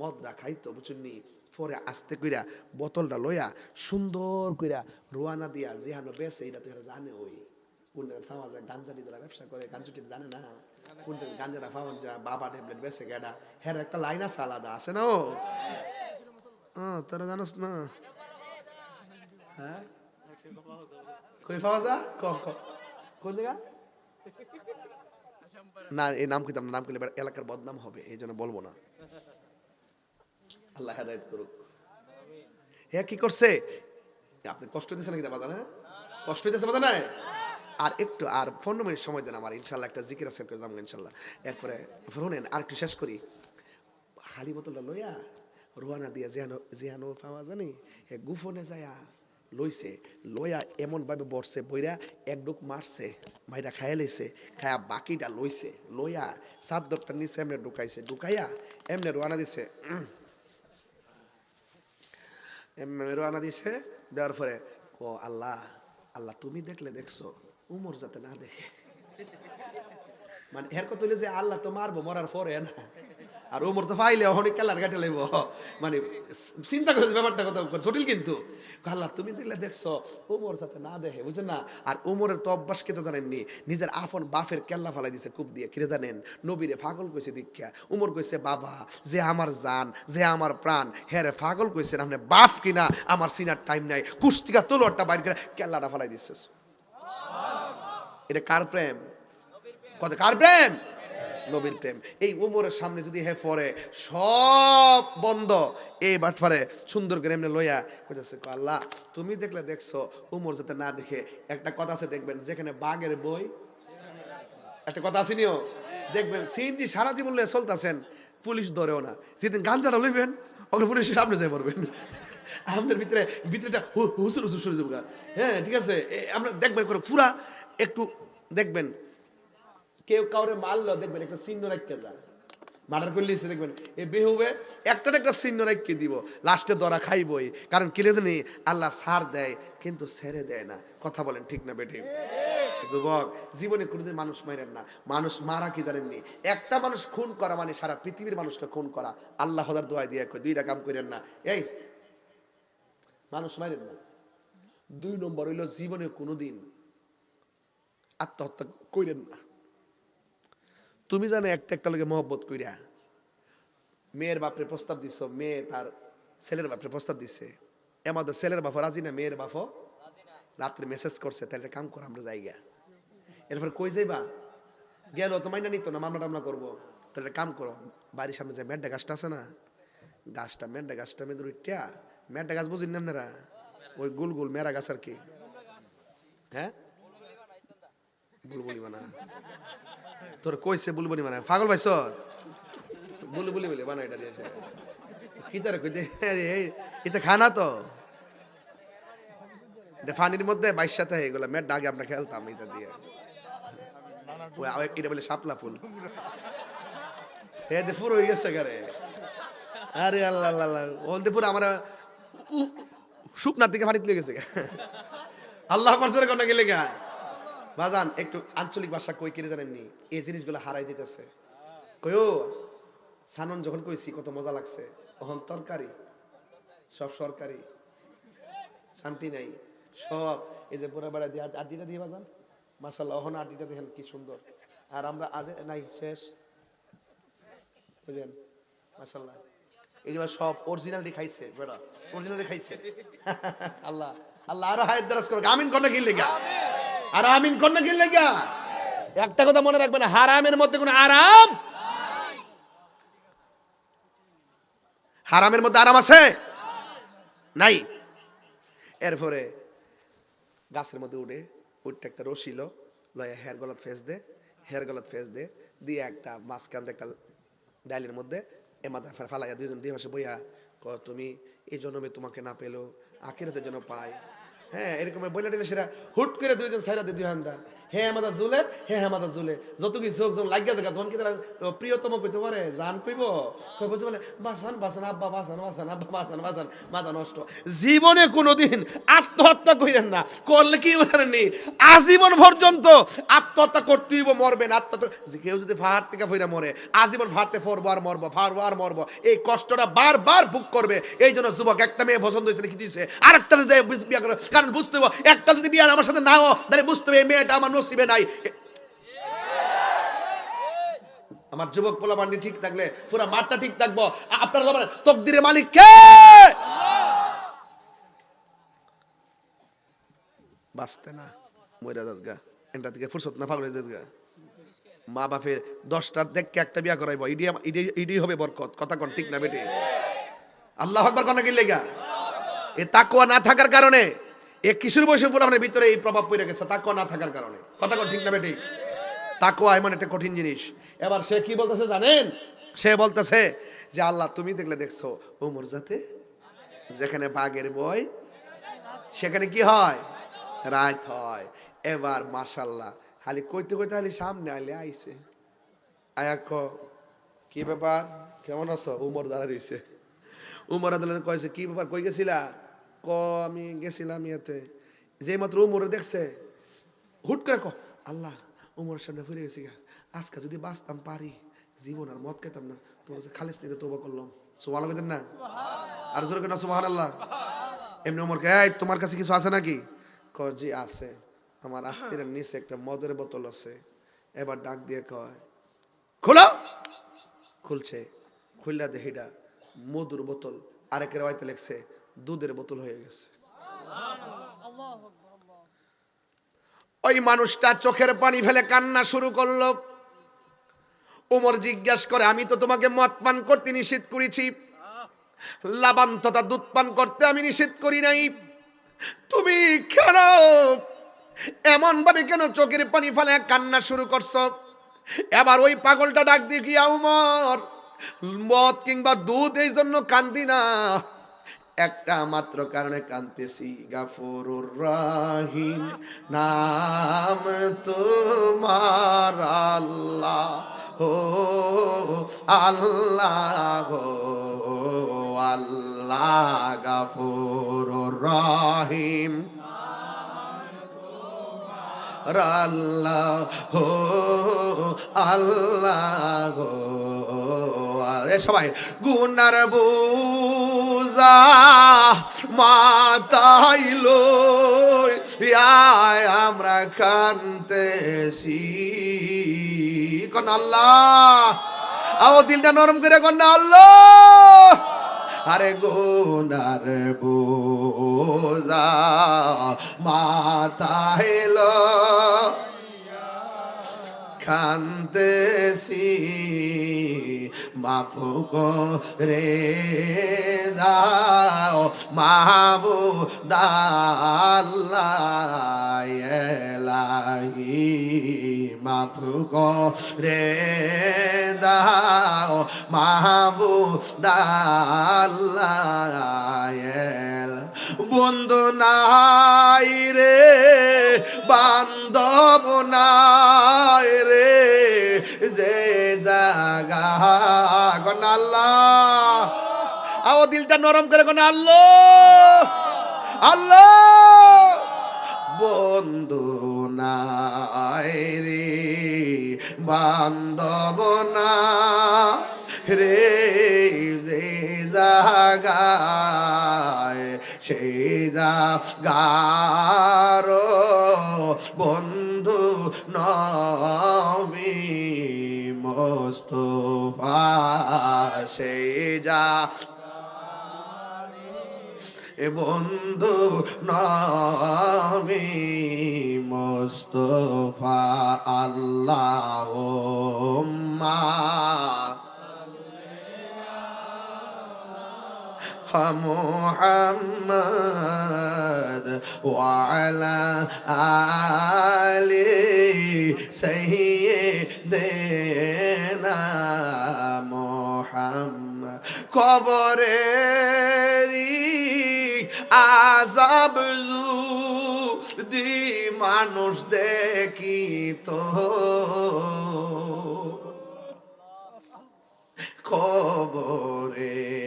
মদ না খাইতো বুঝুননি। পরে আস্তে কইরা বোতলটা লইয়া সুন্দর কইরা রোয়ানা দিয়া যেহানো বেছে, এটা তো এরা জানে, ওই কোন জায়গায় পাওয়া যায়, গাঞ্জাটি যারা ব্যবসা করে গাঞ্জুটি জানে না কোন জায়গায় গাঞ্জাটা পাওয়া যায়, বাবা ট্যাবলেট বেছে গেডা, হ্যাঁ একটা লাইন আছে আলাদা আছে না, ও তোরা জানোস না? হ্যাঁ কই পাওয়া যায় কোন জায়গা না, এই নাম কইতাম না, নাম করলে এলাকার বদনাম হবে, এই জন্য বলবো না। আল্লাহ হেদায়েত করুক। হ্যাঁ কি করছে, আপনি কষ্ট দিচ্ছেন নাকি বাজান? হ্যাঁ কষ্ট দিতেছে বাজান। আর একটু আর 15 মিনিট সময় দেন আমার, ইনশাল্লাহ একটা জিকির আছে করে যাবো ইনশাল্লাহ। এরপরে শুনেন আর একটু শেষ করি। খালি বোতলটা লইয়া রোয়ানা দিয়া যেহানো পাওয়া জানি গুফনে যায়া লইছে, লইয়া এমন ভাবে বসছে বইরা এক ডুক মারছে, ভাইরা খাইয়া লইছে, খায়া বাকিটা লইছে, লইয়া চাদরটা নিচে এমনি ঢুকাইছে, ঢুকাইয়া এমনি রোয়ানা দিছে, এমনি রোয়ানা দিছে। দেওয়ার পরে ও আল্লাহ আল্লাহ তুমি দেখলে দেখছো, উমর যাতে না দেখে। মানে এর কথা হইলে যে আল্লাহ তো মারবো মরার পরে না, আর ওমর তো ফাইলে অনেক কালার কাটে লাইব, মানে চিন্তা করেছে ব্যাপারটা কত জটিল। কিন্তু আল্লাহ তুমি দেখলে দেখছো, ওমর যাতে না দেখে, বুঝছেন না? আর ওমরের তো অভ্যাস কে তো জানেননি, নিজের আফন বাফের কেল্লা ফালাই দিছে কূপ দিয়ে, কিরে জানেন? নবীরে পাগল কইছে দীক্ষা। উমর কইছে বাবা যে আমার জান, যে আমার প্রাণ, হ্যাঁ রে পাগল কইছেন, আপনি বাফ কিনা আমার সিনার টাইম নাই, কুস্তিকা তলোয়ারটা বাইর করে কেল্লাটা ফালাই দিচ্ছে। এটা কার প্রেম? কত কার প্রেম? নবীর প্রেম। এই উমরের সামনে যদি হে পরে সব বন্ধ, এই বাটফারে সুন্দর করে এমনি লইয়া কইতাছে আল্লাহ তুমি দেখলে দেখছো, উমর যাতে না দেখে। একটা কথা আছে দেখবেন, যেখানে বাঘের বই, একটা কথা আছে নিও, দেখবেন সিনজি সারা জীবন লইয়া চলতেছেন, পুলিশ ধরেও না, যেদিন গাঞ্জাটা লইবেন ওখানে পুলিশের সামনে যাই পড়বেন, আপনার ভিতরেটা হুসুর হুসুর শুরু যাবে। হ্যাঁ ঠিক আছে, আমরা দেখবেন করে পুরা একটু দেখবেন, কেউ কাউরে মারলো দেখবেন একটা চিহ্ন রাখতে যায়, মার্ডার করলে দেখবেন এ বেহুবে একটা চিহ্ন রাখতে দিব, লাস্টে ধরা খাইবই। কারণ কিলে জানি আল্লাহ ছাড় দেয় কিন্তু ছেড়ে দেয় না। কথা বলেন ঠিক না বেঠিক? যুবক জীবনে কোনোদিন মানুষ মারেন না, মানুষ মারা কি জানেননি? একটা মানুষ খুন করা মানে সারা পৃথিবীর মানুষকে খুন করা। আল্লাহ খোদার দোয়া দিয়ে দুইটা কাম করেন না, এই মানুষ মারেন না। 2 নম্বর হইল জীবনে কোনোদিন আত্মহত্যা করেন না। তুমি জানো একটা লোকে মহব্বত কইরা মেয়ের বাপরে প্রস্তাব দিচ্ছ, মেয়ে তার ছেলের বাপরে প্রস্তাব দিচ্ছে, আমাদের ছেলের বাপ রাজি না, মেয়ের বাপ রাত্রে মেসেজ করছে, তাহলে কাম কর আমরা জায়গা। এরপর কই যাইবা, গেল তো মাইনা নিত না, মামলা টামলা করবো, তাহলে কাম করো বাড়ির সামনে যে মেড্ডা গাছটা আছে না, গাছটা মেড্ডা গাছটা মেয়েদের উঠা, মেড্ডা গাছ বুঝিন না আপনারা, ওই গুল গুল মেরা গাছ আর কি, হ্যাঁ বুলবুলি বানা, তোর কইছে বুলবুলি বানা, পাগল ভাইছ বুলবুলি বলে বানা, এটা দিয়েছে কি তার কইতে, এটা খানা তো এটা ফানির মধ্যে বাইশ সাথে হয়ে গেল, মেয়ের ডাগে আমরা খেলতাম এটা দিয়ে, এটা বলে শাপলা ফুল, এতে পুরো হয়ে গেছে গারে, আরে আল্লাহ আল্লাহ, ওতে পুরো আমরা শুকনার দিকে ফানিতে লেগেছে, আল্লাহ পারছে কোনটা গেলে গা বাজান। একটু আঞ্চলিক ভাষা কই কিরে জানেননি, এই জিনিসগুলো হারাই যেতেছে। কইও সানন যখন কইছি কত মজা লাগছে, তখন তরকারি সব সরকারি, শান্তি নাই সব, এই যে পুরা বেড়া দিয়ে আড্ডিটা দিয়ে বাজান, মাশাআল্লাহ ওখানে আড্ডিটা দেখেন কি সুন্দর, আর আমরা আজ নাই শেষ বুঝলেন, মাশাআল্লাহ এগুলো সব অরিজিনালি খাইছে, বেড়া অরিজিনালি খাইছে। আল্লাহ আল্লাহ আরো হায়াত দারাজ করুক, আমিন কন্যা কিনলে গা, আর আমিন কন্যা কিনলে গা। একটা কথা মনে রাখবেন, হারামের মধ্যে কোনো আরাম, হারামের মধ্যে আরাম আছে নাই। এরপরে গাছের মধ্যে উঠে একটা রশি লয়া হেয়ার গলত ফেস দে, হেয়ার গলত ফেস দে দিয়ে একটা মাঝখান একটা ডাইলের মধ্যে এ মাথা ফালাইয়া দুইজন দিয়ে পাশে বইয়া তুমি এই জন্মে তোমাকে না পেলো আখিরাতের জন্য পাই, হ্যাঁ এরকম বইলা দিলে সেটা হুট করে দুইজন সাইরা দিয়ে দুই হান্দা, হে আমাদের জুলে, হে আমাদের জুলে, যত কি চোখ যখন লাগিয়া জায়গা তখন কি তারা প্রিয়তম কইতে পারে, জান কইব কইব যে বলে বাসান বাসান আব্বা বাসান বাসান আব্বা বাসান বাসান, মাথা নষ্ট। জীবনে কোনোদিন আত্মহত্যা কইরেন না, করলে কি পারেননি আজীবন পর্যন্ত আত্মহত্যা করতে হইব, মরবেন আত্মহত্যা, কেউ যদি ফাহার থেকে ফইরা মরে আজীবন ফাড়তে ফরবো আর মরবো, ফাড়বো আর মরবো, এই কষ্টটা বারবার ভোগ করবে। এই জন্য যুবক একটা মেয়ে পছন্দ হয়েছে কি দিয়েছে আরেকটা যে বিয়ে করে, কারণ বুঝতে হবে একটা যদি বিয়ে আমার সাথে নাও তাহলে বুঝতে হবে এই মেয়েটা আমার নসিবে নাই। আমার যুবক পোলাপান্ডি ঠিক থাকলে পুরো মাঠটা ঠিক থাকবো। আপনারা বলেন তকদিরের মালিক কে? বাঁচতে না মইরা যাসগা, এটা থেকে ফুরসত না পাগল হয়ে যাসগা। মা বাপের 10টার দেখকে একটা বিয়া করাইবো, ইডি হবে বরকত, কথা কোন ঠিক না বেটি? আল্লাহু আকবার কোন কি লেগা? এই তাকওয়া না থাকার কারণে এই কিশোর বয়সে পোলাপানের ভিতরে এই প্রভাব পড়ে গেছে, তাকওয়া না থাকার কারণে, কথা কোন ঠিক না বেটি? তাকওয়া এমন একটা কঠিন জিনিস। এবার সে কি বলতেছে জানেন? সে বলতেছে যে আল্লাহ তুমি দেখলে দেখছো ওমর জাতে যেখানে বাঘের বয় সেখানে কি হয়, রাত হয়। এবার মাশাআল্লাহ খালি কইতে কইতে খালি সামনে আইলে আইছে, আয়া কি ব্যাপার কেমন আছো? উমর দাঁড়া রইছে। উমর আদালত কয়েছে কি ব্যাপার কই গেছিলা? আমি গেছিলাম ইয়াতে। যে মাত্র উমর দেখছে হুট করে আল্লাহ উমরের সামনে ফিরে গেছি গা, আজকে যদি বাঁচতাম পারি জীবন আর মদ খেতাম না, তোমার খালেস নিতে তওবা করলাম। সুবহানাল্লাহ কইতেন না? আর জোরে কেন সুবহানাল্লাহ? এমনি উমরকে এই তোমার কাছে কিছু আছে নাকি? জি আছে, আমার আস্তিরের নিচে একটা মদের বোতল আছে। এবার ডাক দিয়ে কয় খোলো, খুলছে, খুললা দেহিটা মধুর বোতল, আরেকের ওয়াইতে লেখছে দুধের বোতল হয়ে গেছে। ওই মানুষটা চোখের পানি ফেলে কান্না শুরু করলো। ওমর জিজ্ঞাসা করে আমি তো তোমাকে মদ পান করতে নিষেধ করেছি, লাবান তথা দুধ পান করতে আমি নিষেধ করি নাই, তুমি কেন এমন ভাবে কেন চোখের পানি ফেলে কান্না শুরু করছো? এবার ওই পাগলটা ডাক দিয়ে কি ওমর মদ কিংবা দুধ এই জন্য কান্দি না, একটা মাত্র কারণে কাঁদতেছি, গাফুরুর রহিম নাম তোমার আল্লাহ হো আল্লাহ হো আল্লাহ গাফুরুর রহিম আল্লাহ হো আল্লাহ হো। আরে সবাই গুনার বুঝা মাতাইলো আমরা কানতেছি, কোন আল্লাহ আও দিলটা নরম করে কোন আল্লাহ আরে গুনার বোঝা মাথায় কান্দেছি মাফ করে দাও মাহবুব আল্লাহ এলাহি মাফ করে দাও মাহবুব আল্লাহ বন্ধু নাই রে বান্ধব নাই রে যে জাগা কোন আল্লাহ আও দিলটা নরম করে কোন আল্লাহ আল্লাহ বন্ধু নাই রে বান্ধব না রে যে জাগায় সেই জাগার বন্ধু নবী মুস্তাফা সেই যা এ বন্ধু নবী মুস্তাফা আল্লাহুম্মা মুহাম্মদ ওয়া আলা আলি সাইয়্যিদিনা মুহাম্মদ কবরেরি আযাব যদি মানুষ দেখিত কবরের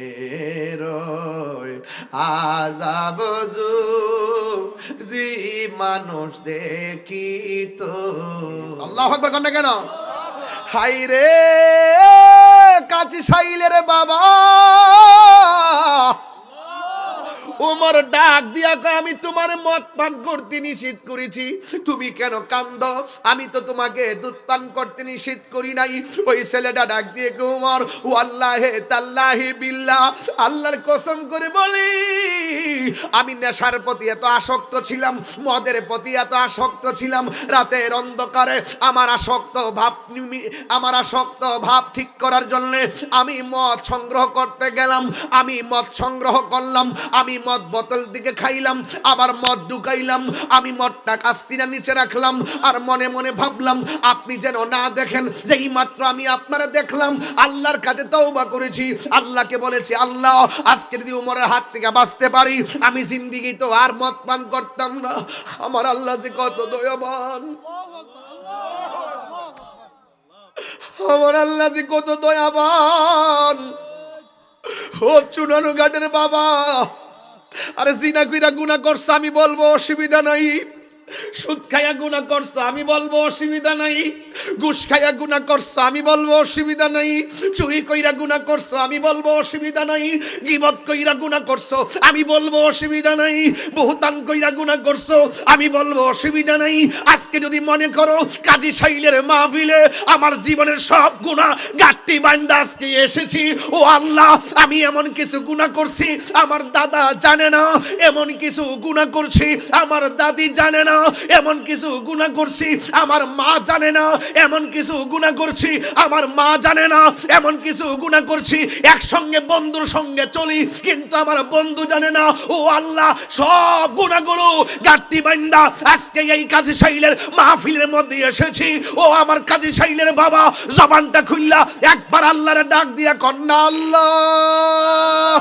আযাব যদি মানুষ দেখিত আল্লাহু আকবার কোন কেন হাই রে কাজী সাইলের বাবা ওমর ডাক দিয়া কয় আমি তোমার মদ পান করতে নিষেধ করেছি তুমি কেন কান্দো আমি তো তোমাকে দুধ পান করতে নিষেধ করি নাই ওই ছেলেটা ডাক দিয়ে কয় ওমর ওয়াল্লাহি তাল্লাহি বিল্লাহ আল্লাহর কসম করে বলি আমি নেশার প্রতি এত আসক্ত ছিলাম মদের প্রতি এত আসক্ত ছিলাম রাতের অন্ধকারে আমার আসক্ত ভাব ঠিক করার জন্য আমি মদ সংগ্রহ করতে গেলাম আমি মদ সংগ্রহ করলাম আমি মদ বোতল দিকে খাইলাম আবার মদ ঢুকাইলাম আমি মদটা কাস্তিনা নিচে রাখলাম আর মনে মনে ভাবলাম আপনি যেন না দেখেন যেই মাত্র আমি আপনারা দেখলাম আল্লাহর কাছে তওবা করেছি আল্লাহকে বলেছি আল্লাহ আজকে যদি উমরের হাত থেকে বাঁচতে পারি আমি জিন্দেগি তো আর মদ পান করতাম না আমার আল্লাহ যে কত দয়াবান আমার আল্লাহ যে কত দয়াবান ও চুনানু ঘাটের বাবা আরে জিনা কইরা গুনাহ করছ আমি বলবো অসুবিধা নাই সুদ খায়া গুনাহ করছ আমি বলবো অসুবিধা নাই ঘুষ খায়া গুনাহ করছ আমি বলবো অসুবিধা নাই চুরি কইরা গুনাহ করছ আমি বলবো অসুবিধা নাই গীবত কইরা গুনাহ করছ আমি বলবো অসুবিধা নাই বহুতান কইরা গুনাহ করছ আমি বলবো অসুবিধা নাই আজকে যদি মনে করো কাজী সাইলের মাহফিলে আমার জীবনের সব গুনাহ গাঁটটি বান্দা আজকে এসেছি ও আল্লাহ আমি এমন কিছু গুনাহ করছি আমার দাদা জানে না এমন কিছু গুনাহ করছি আমার দাদি জানে না এমন কিছু গুনাহ করছি আমার মা জানে না এমন কিছু গুনাহ করছি আমার মা জানে না এমন কিছু গুনাহ করছি একসঙ্গে বন্ধুর সঙ্গে চলি কিন্তু আমার বন্ধু জানে না ও আল্লাহ সব গুনাহগুলো গাঁটটি বান্দা আজকে এই কাজী সাইলের মাহফিলের মধ্যে এসেছি ও আমার কাজী সাইলের বাবা জবানটা খুললা একবার আল্লাহর ডাক দিয়া কন্যা আল্লাহ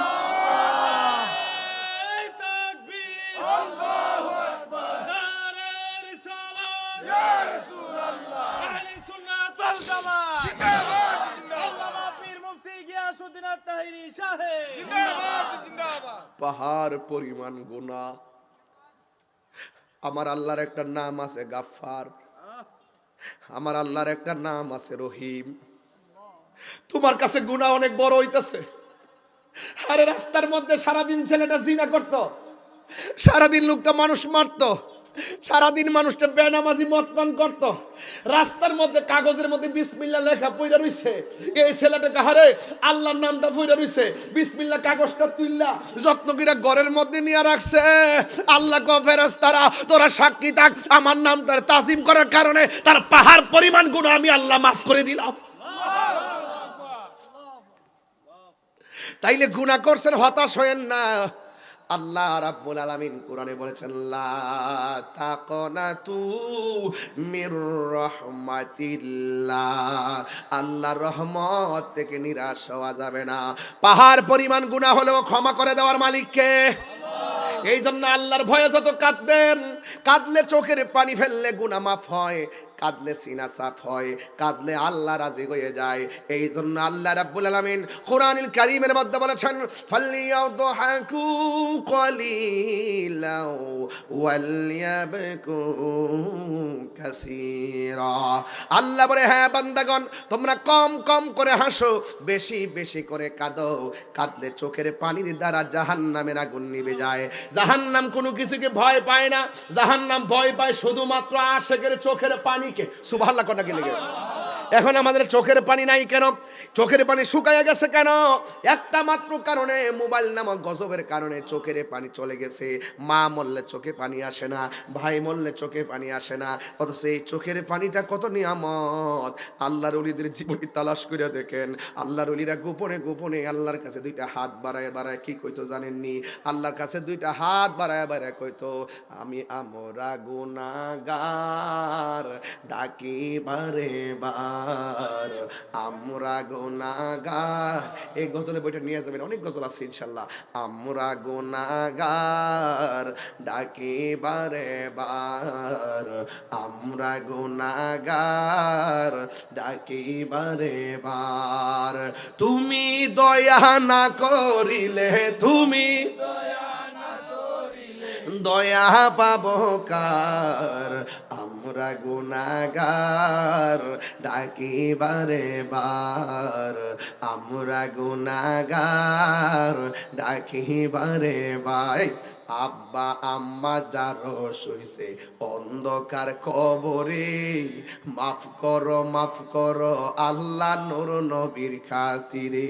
পাহাড় পরিমাণ গুনাহ আমার আল্লাহর একটা নাম আছে গাফফার আমার আল্লাহর একটা নাম আছে রহিম তোমার কাছে গুনাহ অনেক বড় হইতাছে আরে রাস্তার মধ্যে সারাদিন ছেলেটা জিনা করত সারাদিন লোকটা মানুষ মারতো সারাদিন মানুষটা বেনামাজি মদ পান করতো, রাস্তার মধ্যে কাগজের মধ্যে বিসমিল্লাহ লেখা পইরা রইছে, এই ছেলেটা কাহারে আল্লাহর নামটা পইরা রইছে, বিসমিল্লাহ কাগজটা তুইলা যত্ন করে ঘরের মধ্যে নিয়ে রাখছে। আল্লাহ কো ফেরেশতারা তোরা সাক্ষী থাক, আমার নামটার তাজিম করার কারণে তার পাহাড় পরিমাণ গুনাহ আমি আল্লাহ মাফ করে দিলাম। তাইলে গুনাহ করছেন, হতাশ হয়েন না। আল্লাহ রাব্বুল আলামিন কোরআনে বলেছেন লা তাকনাতু মির রাহমাতিল্লাহ, আল্লাহর রহমত থেকে নিরাশ হওয়া যাবে না। পাহাড় পরিমাণ গুনাহ হলেও ক্ষমা করে দেওয়ার মালিক কে? এই জন্য আল্লাহর ভয়ে যত কাঁদবেন, কাঁদলে চোখের পানি ফেললে গুনাহ মাফ হয়, কাঁদলে সিনা সাফ হয়, কাঁদলে আল্লাহ রাজি হয়ে যায়। এই জন্য আল্লাহ রাব্বুল আলামিন কোরআনুল কারীমের মধ্যে বলেছেন ফালইয়াদহাকু কলিলাও ওয়ালইয়াবকু কাসীরা। আল্লাহ বলে হ্যাঁ বান্দাগণ, তোমরা কম কম করে হাসো, বেশি বেশি করে কাঁদো। কাঁদলে চোখের পানির দ্বারা জাহান্নামের আগুন নিভে যায়। জাহান্নাম কোনো কিছুকে ভয় পায় না, জাহান্নাম ভয় পায় শুধুমাত্র আশিকের চোখের পানিকে। সুবহানাল্লাহ কোনটা কি লেগে? এখন আমাদের চোখের পানি নাই কেন? চোখের পানি শুকায় গেছে কেন? একটা মাত্র কারণে, মোবাইল নামক গজবের কারণে চোখের পানি চলে গেছে। মা মরলে চোখে পানি আসে না, ভাই মরলে চোখে পানি আসে না, অথচ এই চোখের পানিটা কত নিয়ামত। আল্লাহর ওলিদের জীবনী তালাশ করে দেখেন, আল্লাহর ওলিরা গোপনে গোপনে আল্লাহর কাছে দুইটা হাত বাড়ায় বাড়ায় কি কইতো জানেননি? আল্লাহর কাছে দুইটা হাত বাড়ায় বাড়ায় কইতো আমি আমরা গুনাহগার ডাকি বারে বার, আমরা গুনাহগার। এই গজলের বইটা নিয়ে যাবেন, অনেক গজল আছে ইনশাল্লাহ। আমরা গুনাহগার ডাকি বারে বার, আমরা গুনাহগার ডাকি বারে বার। তুমি দয়া না করিলে, তুমি দয়া পাবো কার, আমরা গুনাহগার ডাকি বারে বার, আমরা গুনাহগার ডাকি বারে বার। আব্বা আম্মা যারো শুইছে অন্ধকার কবরে, মাফ করো আল্লাহ নূর নবীর খাতিরে।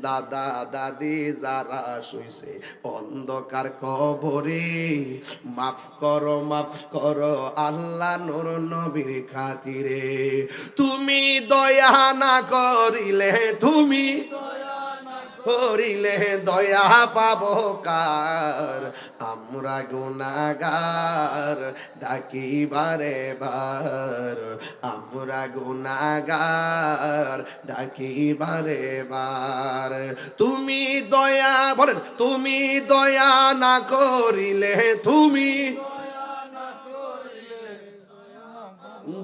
দাদা দাদি যারা শুইছে অন্ধকার কবরে, মাফ করো আল্লাহ নূর নবীর খাতিরে। তুমি দয়া না করিলে, তুমি করিলে দয়া পাবো কার, আমরা গুনাহগার ডাকি বারে বার, আমরা গুনাহগার ডাকি বারে বার। তুমি দয়া বলেন, তুমি দয়া না করিলে, তুমি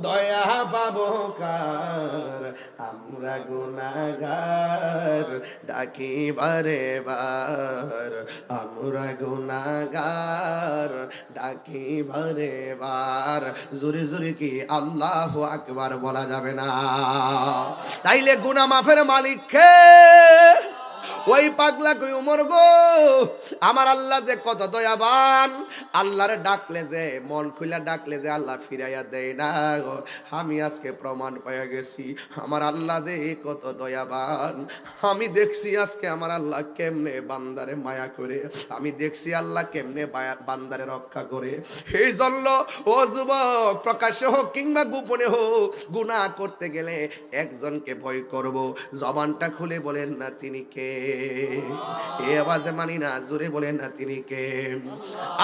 দয়া পাবো কার, আমরা গুনাহগার ডাকি বারে বার, আমরা গুনাহগার ডাকি বারে বার। জোরে জোরে কি আল্লাহু আকবার বলা যাবে না? তাইলে গুনাহ মাফের মালিক কে? ওই পাগলা কই উমর গো, আমার আল্লাহ যে কত দয়াবান, আল্লাহরে ডাকলে যে, মন খুলে ডাকলে যে আল্লাহ ফিরাইয়া দেয় না গো। আমি আজকে প্রমাণ পেয়ে গেছি আমার আল্লাহ যে কত দয়াবান। আমি দেখছি আজকে আমার আল্লাহ কেমনে বান্দারে মায়া করে, আমি দেখছি আল্লাহ কেমনে বান্দারে রক্ষা করে। এই জন্য ও যুবক, প্রকাশ্যে হোক কিংবা গোপনে হোক, গুনাহ করতে গেলে একজনকে ভয় করব। জবানটা খুলে বলেন না তিনি কে? এ আওয়াজে মানি না, জোরে বলেন না তিনি কে?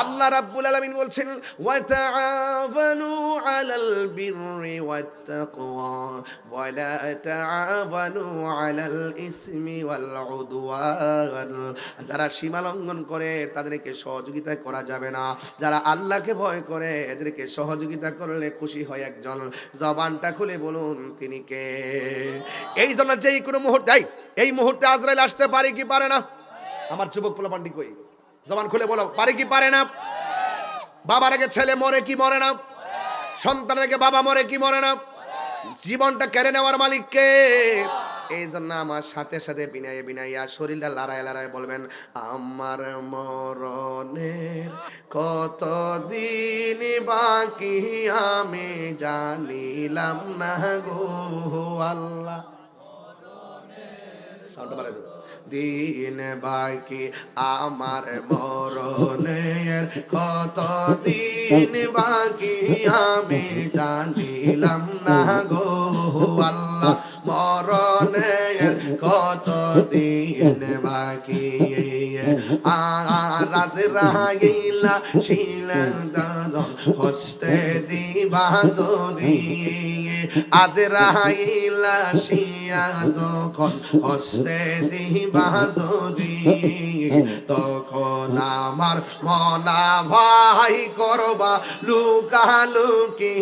আল্লাহ রাব্বুল আলামিন বলছেন ওয়া তাআওয়ানু আলাল বিররি ওয়াত তাকওয়া ওয়া লা তাআওয়ানু আলাল ইসমি ওয়াল উদওয়ান। যারা সীমা লঙ্ঘন করে তাদেরকে সহযোগিতা করা যাবে না, যারা আল্লাহকে ভয় করে এদেরকে সহযোগিতা করলে খুশি হয় একজন। জবানটা খুলে বলুন তিনি কে? এই জন্য যেই কোনো মুহূর্তে, এই মুহূর্তে আজরাইল আসতে পারে কি পারে না? আমার যুবক পোলাপান্ডি কই, জবান খুলে বলো, পারে কি পারে না? বাবার আগে ছেলে মরে কি মরে না? সন্তানের আগে বাবা মরে কি মরে না? জীবনটা কেড়ে নেওয়ার মালিক কে? এই জন্য আমার সাথে সাথে বিনাইয়া বিনাইয়া শরীরটা লড়াই লড়াই বলবেন আমার মরণের কত দিন বাকি আমি জানিলাম না গো আল্লাহ। সাউন্ড বাড়াই দাও। দিন বাকি আমার মরণের, কত দিন বাকি আমি জানিলাম না গো আল্লাহ। মরণের কত দিন বাকি, আজরাইলা শিলেন হস্তে দিবা দরি, আজরাইলা শিয়া যখন হস্তে দিবা দরি, তখন আমার মনা ভাই করবা লুকালুকি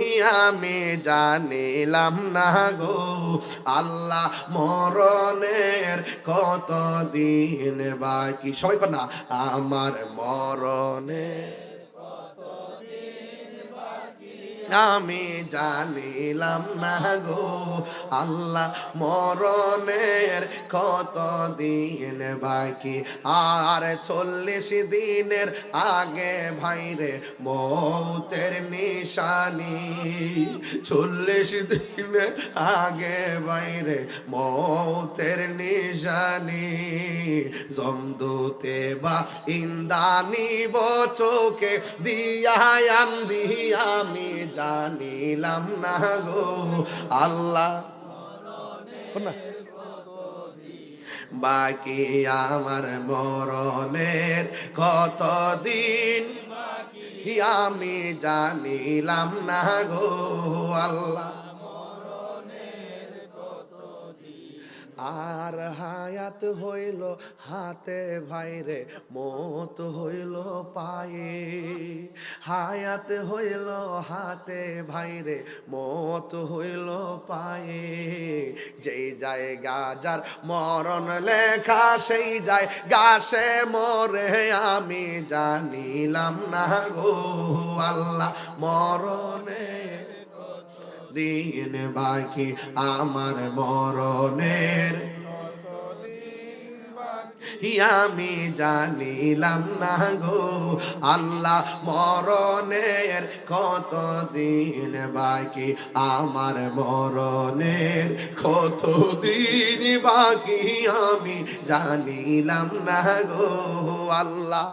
আমি জানিলাম না গো আল্লাহ। মরণের কত দিন বাকি, সবাই কর না, আমার মরণের আমি জানিলাম না গো আল্লাহ। মরণের কত দিন বাকি, আর 40 দিনের আগে ভাইরে মৌতের নিশানি, 40 দিনের আগে ভাইরে মৌতের নিশানি, জমদুতে বা ইন্দানি বচোকে দিয়া আন্দি আমি জানিলাম না গো আল্লাহ। বাকি আমার মরণের কত দিন আমি জানিলাম না গো আল্লাহ। আর হায়াত হইল হাতে ভাইরে, মত হইল পায়ে, হায়াত হইল হাতে ভাইরে, মত হইল পায়ে, যেই জায়গা যার মরণ লেখা সেই যায় গাছে মরে আমি জানিলাম না গো আল্লাহ। মরণে দিন বাকি আমার মরণের আমি জানিলাম না গো আল্লাহ। মরণের কত দিন বাকি আমার মরণের কত দিন বাকি আমি জানিলাম না গো আল্লাহ।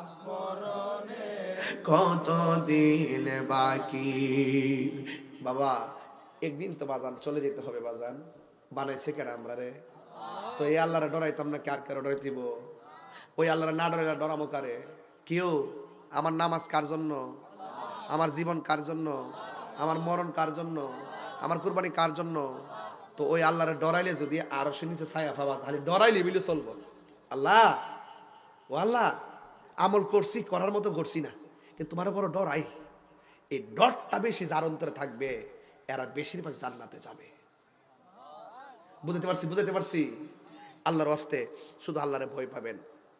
কত দিন বাকি। বাবা একদিন তো বাজান চলে যেতে হবে, বাজান বানাইছে কেন আমরা রে? তো এই আল্লাহরে ডরাইতাম না, কার কার ডরাইতিব? ওই আল্লাহরে না ডরাইলে ডরামো কারে? কেউ? আমার নামাজ কার জন্য? আমার জীবন কার জন্য? আমার মরণ কার জন্য? আমার কুরবানি কার জন্য? তো ওই আল্লাহরে ডরাইলে যদি আরো সে নিচে ছায়া পাওয়া, খালি ডরাইলে বিলে চলবো। আল্লাহ ও আল্লাহ, আমল করছি, করার মতো করছি না, কিন্তু তোমার বড় ডরাই। এই ডরটা বেশি যার অন্তরে থাকবে এরা বেশিরভাগ জান্নাতে যাবে। বুঝাতে পারছি? আল্লাহর ওয়াস্তে শুধু আল্লাহরে ভয় পাবেন।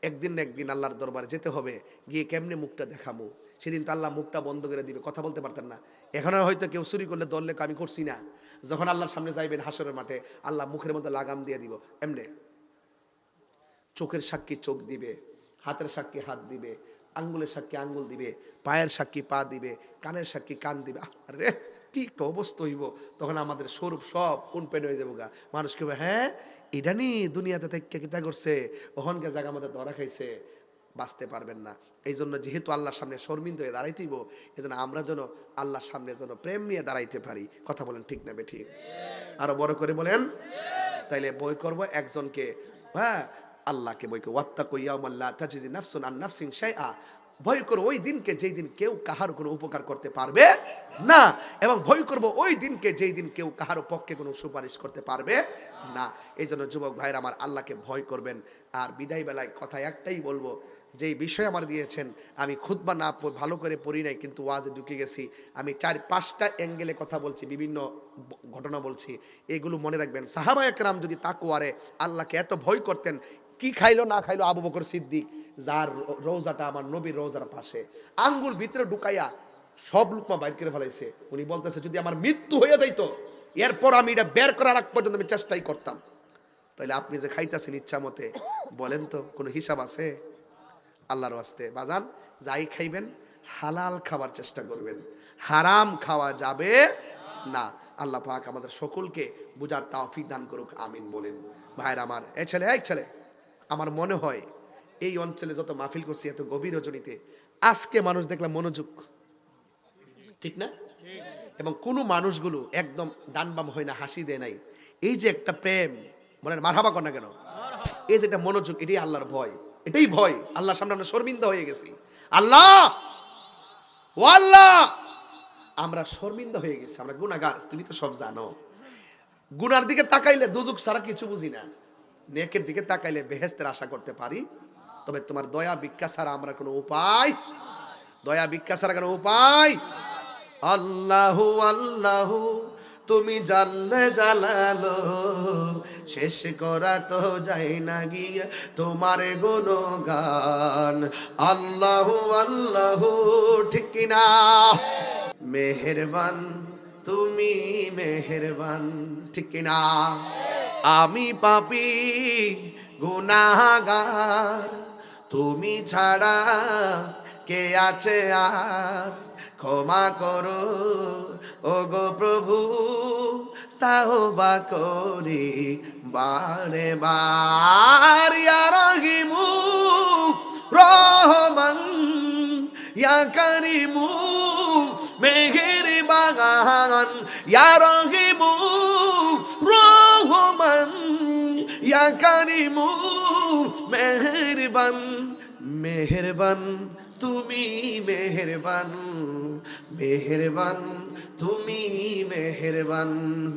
একদিন না একদিন আল্লাহর দরবারে যেতে হবে, গিয়ে কেমনে মুখটা দেখামু, সেদিন তো আল্লাহ মুখটা বন্ধ করে দিবে, কথা বলতে পারতেন না। এখন হয়তো কেউ চুরি করলে দললে আমি করছি না, যখন আল্লাহর সামনে যাইবেন হাসরের মাঠে, আল্লাহ মুখের মধ্যে লাগাম দিয়ে দিব। এমনে চোখের সাক্ষী চোখ দিবে, হাতের সাক্ষী হাত দিবে, আঙ্গুলের সাক্ষী আঙ্গুল দিবে, পায়ের সাক্ষী পা দিবে, কানের সাক্ষী কান দিবে। আরে কি একটা অবস্থা হইব, তখন আমাদের স্বরূপ সব কোন পেন হয়ে যাবো গা। মানুষ কেউ হ্যাঁ এটা নি দুনিয়াতে থেকে কিতা করছে, ওখানকার জায়গা আমাদের ধরা খাইছে, বাঁচতে পারবেন না। এই জন্য যেহেতু আল্লাহর সামনে শর্মিন্দ হয়ে দাঁড়াইতেইব, এই জন্য আমরা যেন আল্লাহর সামনে যেন প্রেম নিয়ে দাঁড়াইতে পারি। কথা বলেন ঠিক না বেঠিক? আরো বড় করে বলেন। তাইলে বই করব একজনকে, হ্যাঁ আল্লাহকে বই করব। ওয়াত্তাকু ইয়াওমান লা তাজজি নাফসুন আন নাফসিন শাইআ, ভয় করো ওই দিনকে যেই দিন কেউ কাহার কোনো উপকার করতে পারবে না, এবং ভয় করব ওই দিনকে যেই দিন কেউ কাহার পক্ষে কোনো সুপারিশ করতে পারবে না। এই জন্য যুবক ভাইরা আমার, আল্লাহকে ভয় করবেন। আর বিদায় বেলায় কথা একটাই বলবো, যেই বিষয় আমার দিয়েছেন, আমি খুতবা না ভালো করে পড়ি নাই, কিন্তু ওয়াজে ঢুকে গেছি। আমি 4-5টা অ্যাঙ্গেলে কথা বলছি, বিভিন্ন ঘটনা বলছি, এগুলো মনে রাখবেন। সাহাবায়ে কেরাম যদি তাকওয়ারে আল্লাহকে এত ভয় করতেন, কি খাইলো না খাইলো আবু বকর সিদ্দিক, যার রওজাটা আমার নবীর রওজার পাশে, আঙ্গুল ভিতরে ঢুকাইয়া সব লুকমা বাইর করে ফেলাইছে। উনি বলতেছে যদি আমার মৃত্যু হয়ে যাইতো, এরপর আমি এটা বের করার আগ পর্যন্ত আমি চেষ্টাই করতাম। তাহলে আপনি যে খাইতেছেন ইচ্ছা মতে, বলেন তো কোনো হিসাব আছে? আল্লাহর ওয়াস্তে বাজান, যাই খাইবেন হালাল খাবার চেষ্টা করবেন। হারাম খাওয়া যাবে না। আল্লাহ পাক আমাদের সকলকে বুঝার তৌফিক দান করুক, আমিন বলেন। ভাইরা আমার, এই ছেলে আমার মনে হয় এই অঞ্চলে যত মাহফিল করছি এত গভীর রজনীতে আজকে মানুষ দেখলাম মনোযোগ, ঠিক না? এবং কোন মানুষগুলো একদম ডান বাম হয় না, হাসি দেয় নাই। এই যে একটা প্রেম, বলেন মারহাবা কর না কেন, এই যে একটা মনোযোগ, এটাই আল্লাহর ভয়, এটাই ভয়। আল্লাহর সামনে আমরা শর্মিন্দা হয়ে গেছি। আল্লাহ, ও আল্লাহ, আমরা শর্মিন্দা হয়ে গেছি, আমরা গুনাহগার, তুমি তো সব জানো। গুনার দিকে তাকাইলে দুজক ছাড়া কিছু বুঝি না, নেকের দিকে তাকাইলে বেহেশতের আশা করতে পারি। তবে তোমার দয়া ভিক্ষা ছাড়া আমরা কোনো উপায়, দয়া ভিক্ষা ছাড়া কোনো উপায়। আল্লাহ আল্লাহ তুমি জানলে জালালো, শেষ করা তো যায় না গিয়া তোমার গুণগান। আল্লাহ আল্লাহ, ঠিক কিনা? মেহেরবান তুমি মেহেরবান, ঠিক কিনা? আমি পাপী গুনাহগার, তুমি ছাড়া কে আছে আর? ক্ষমা করো ও গো প্রভু, তাওবা করি বারে বার। ইয়া রহিমু রহমান, ইয়া কারিমু মেহেরবান, ইয়া রহিমু রহমান, ইয়া কারিমু মেহেরবান। মেহেরবান তুমি মেহেরবান, মেহেরবান তুমি মেহেরবান।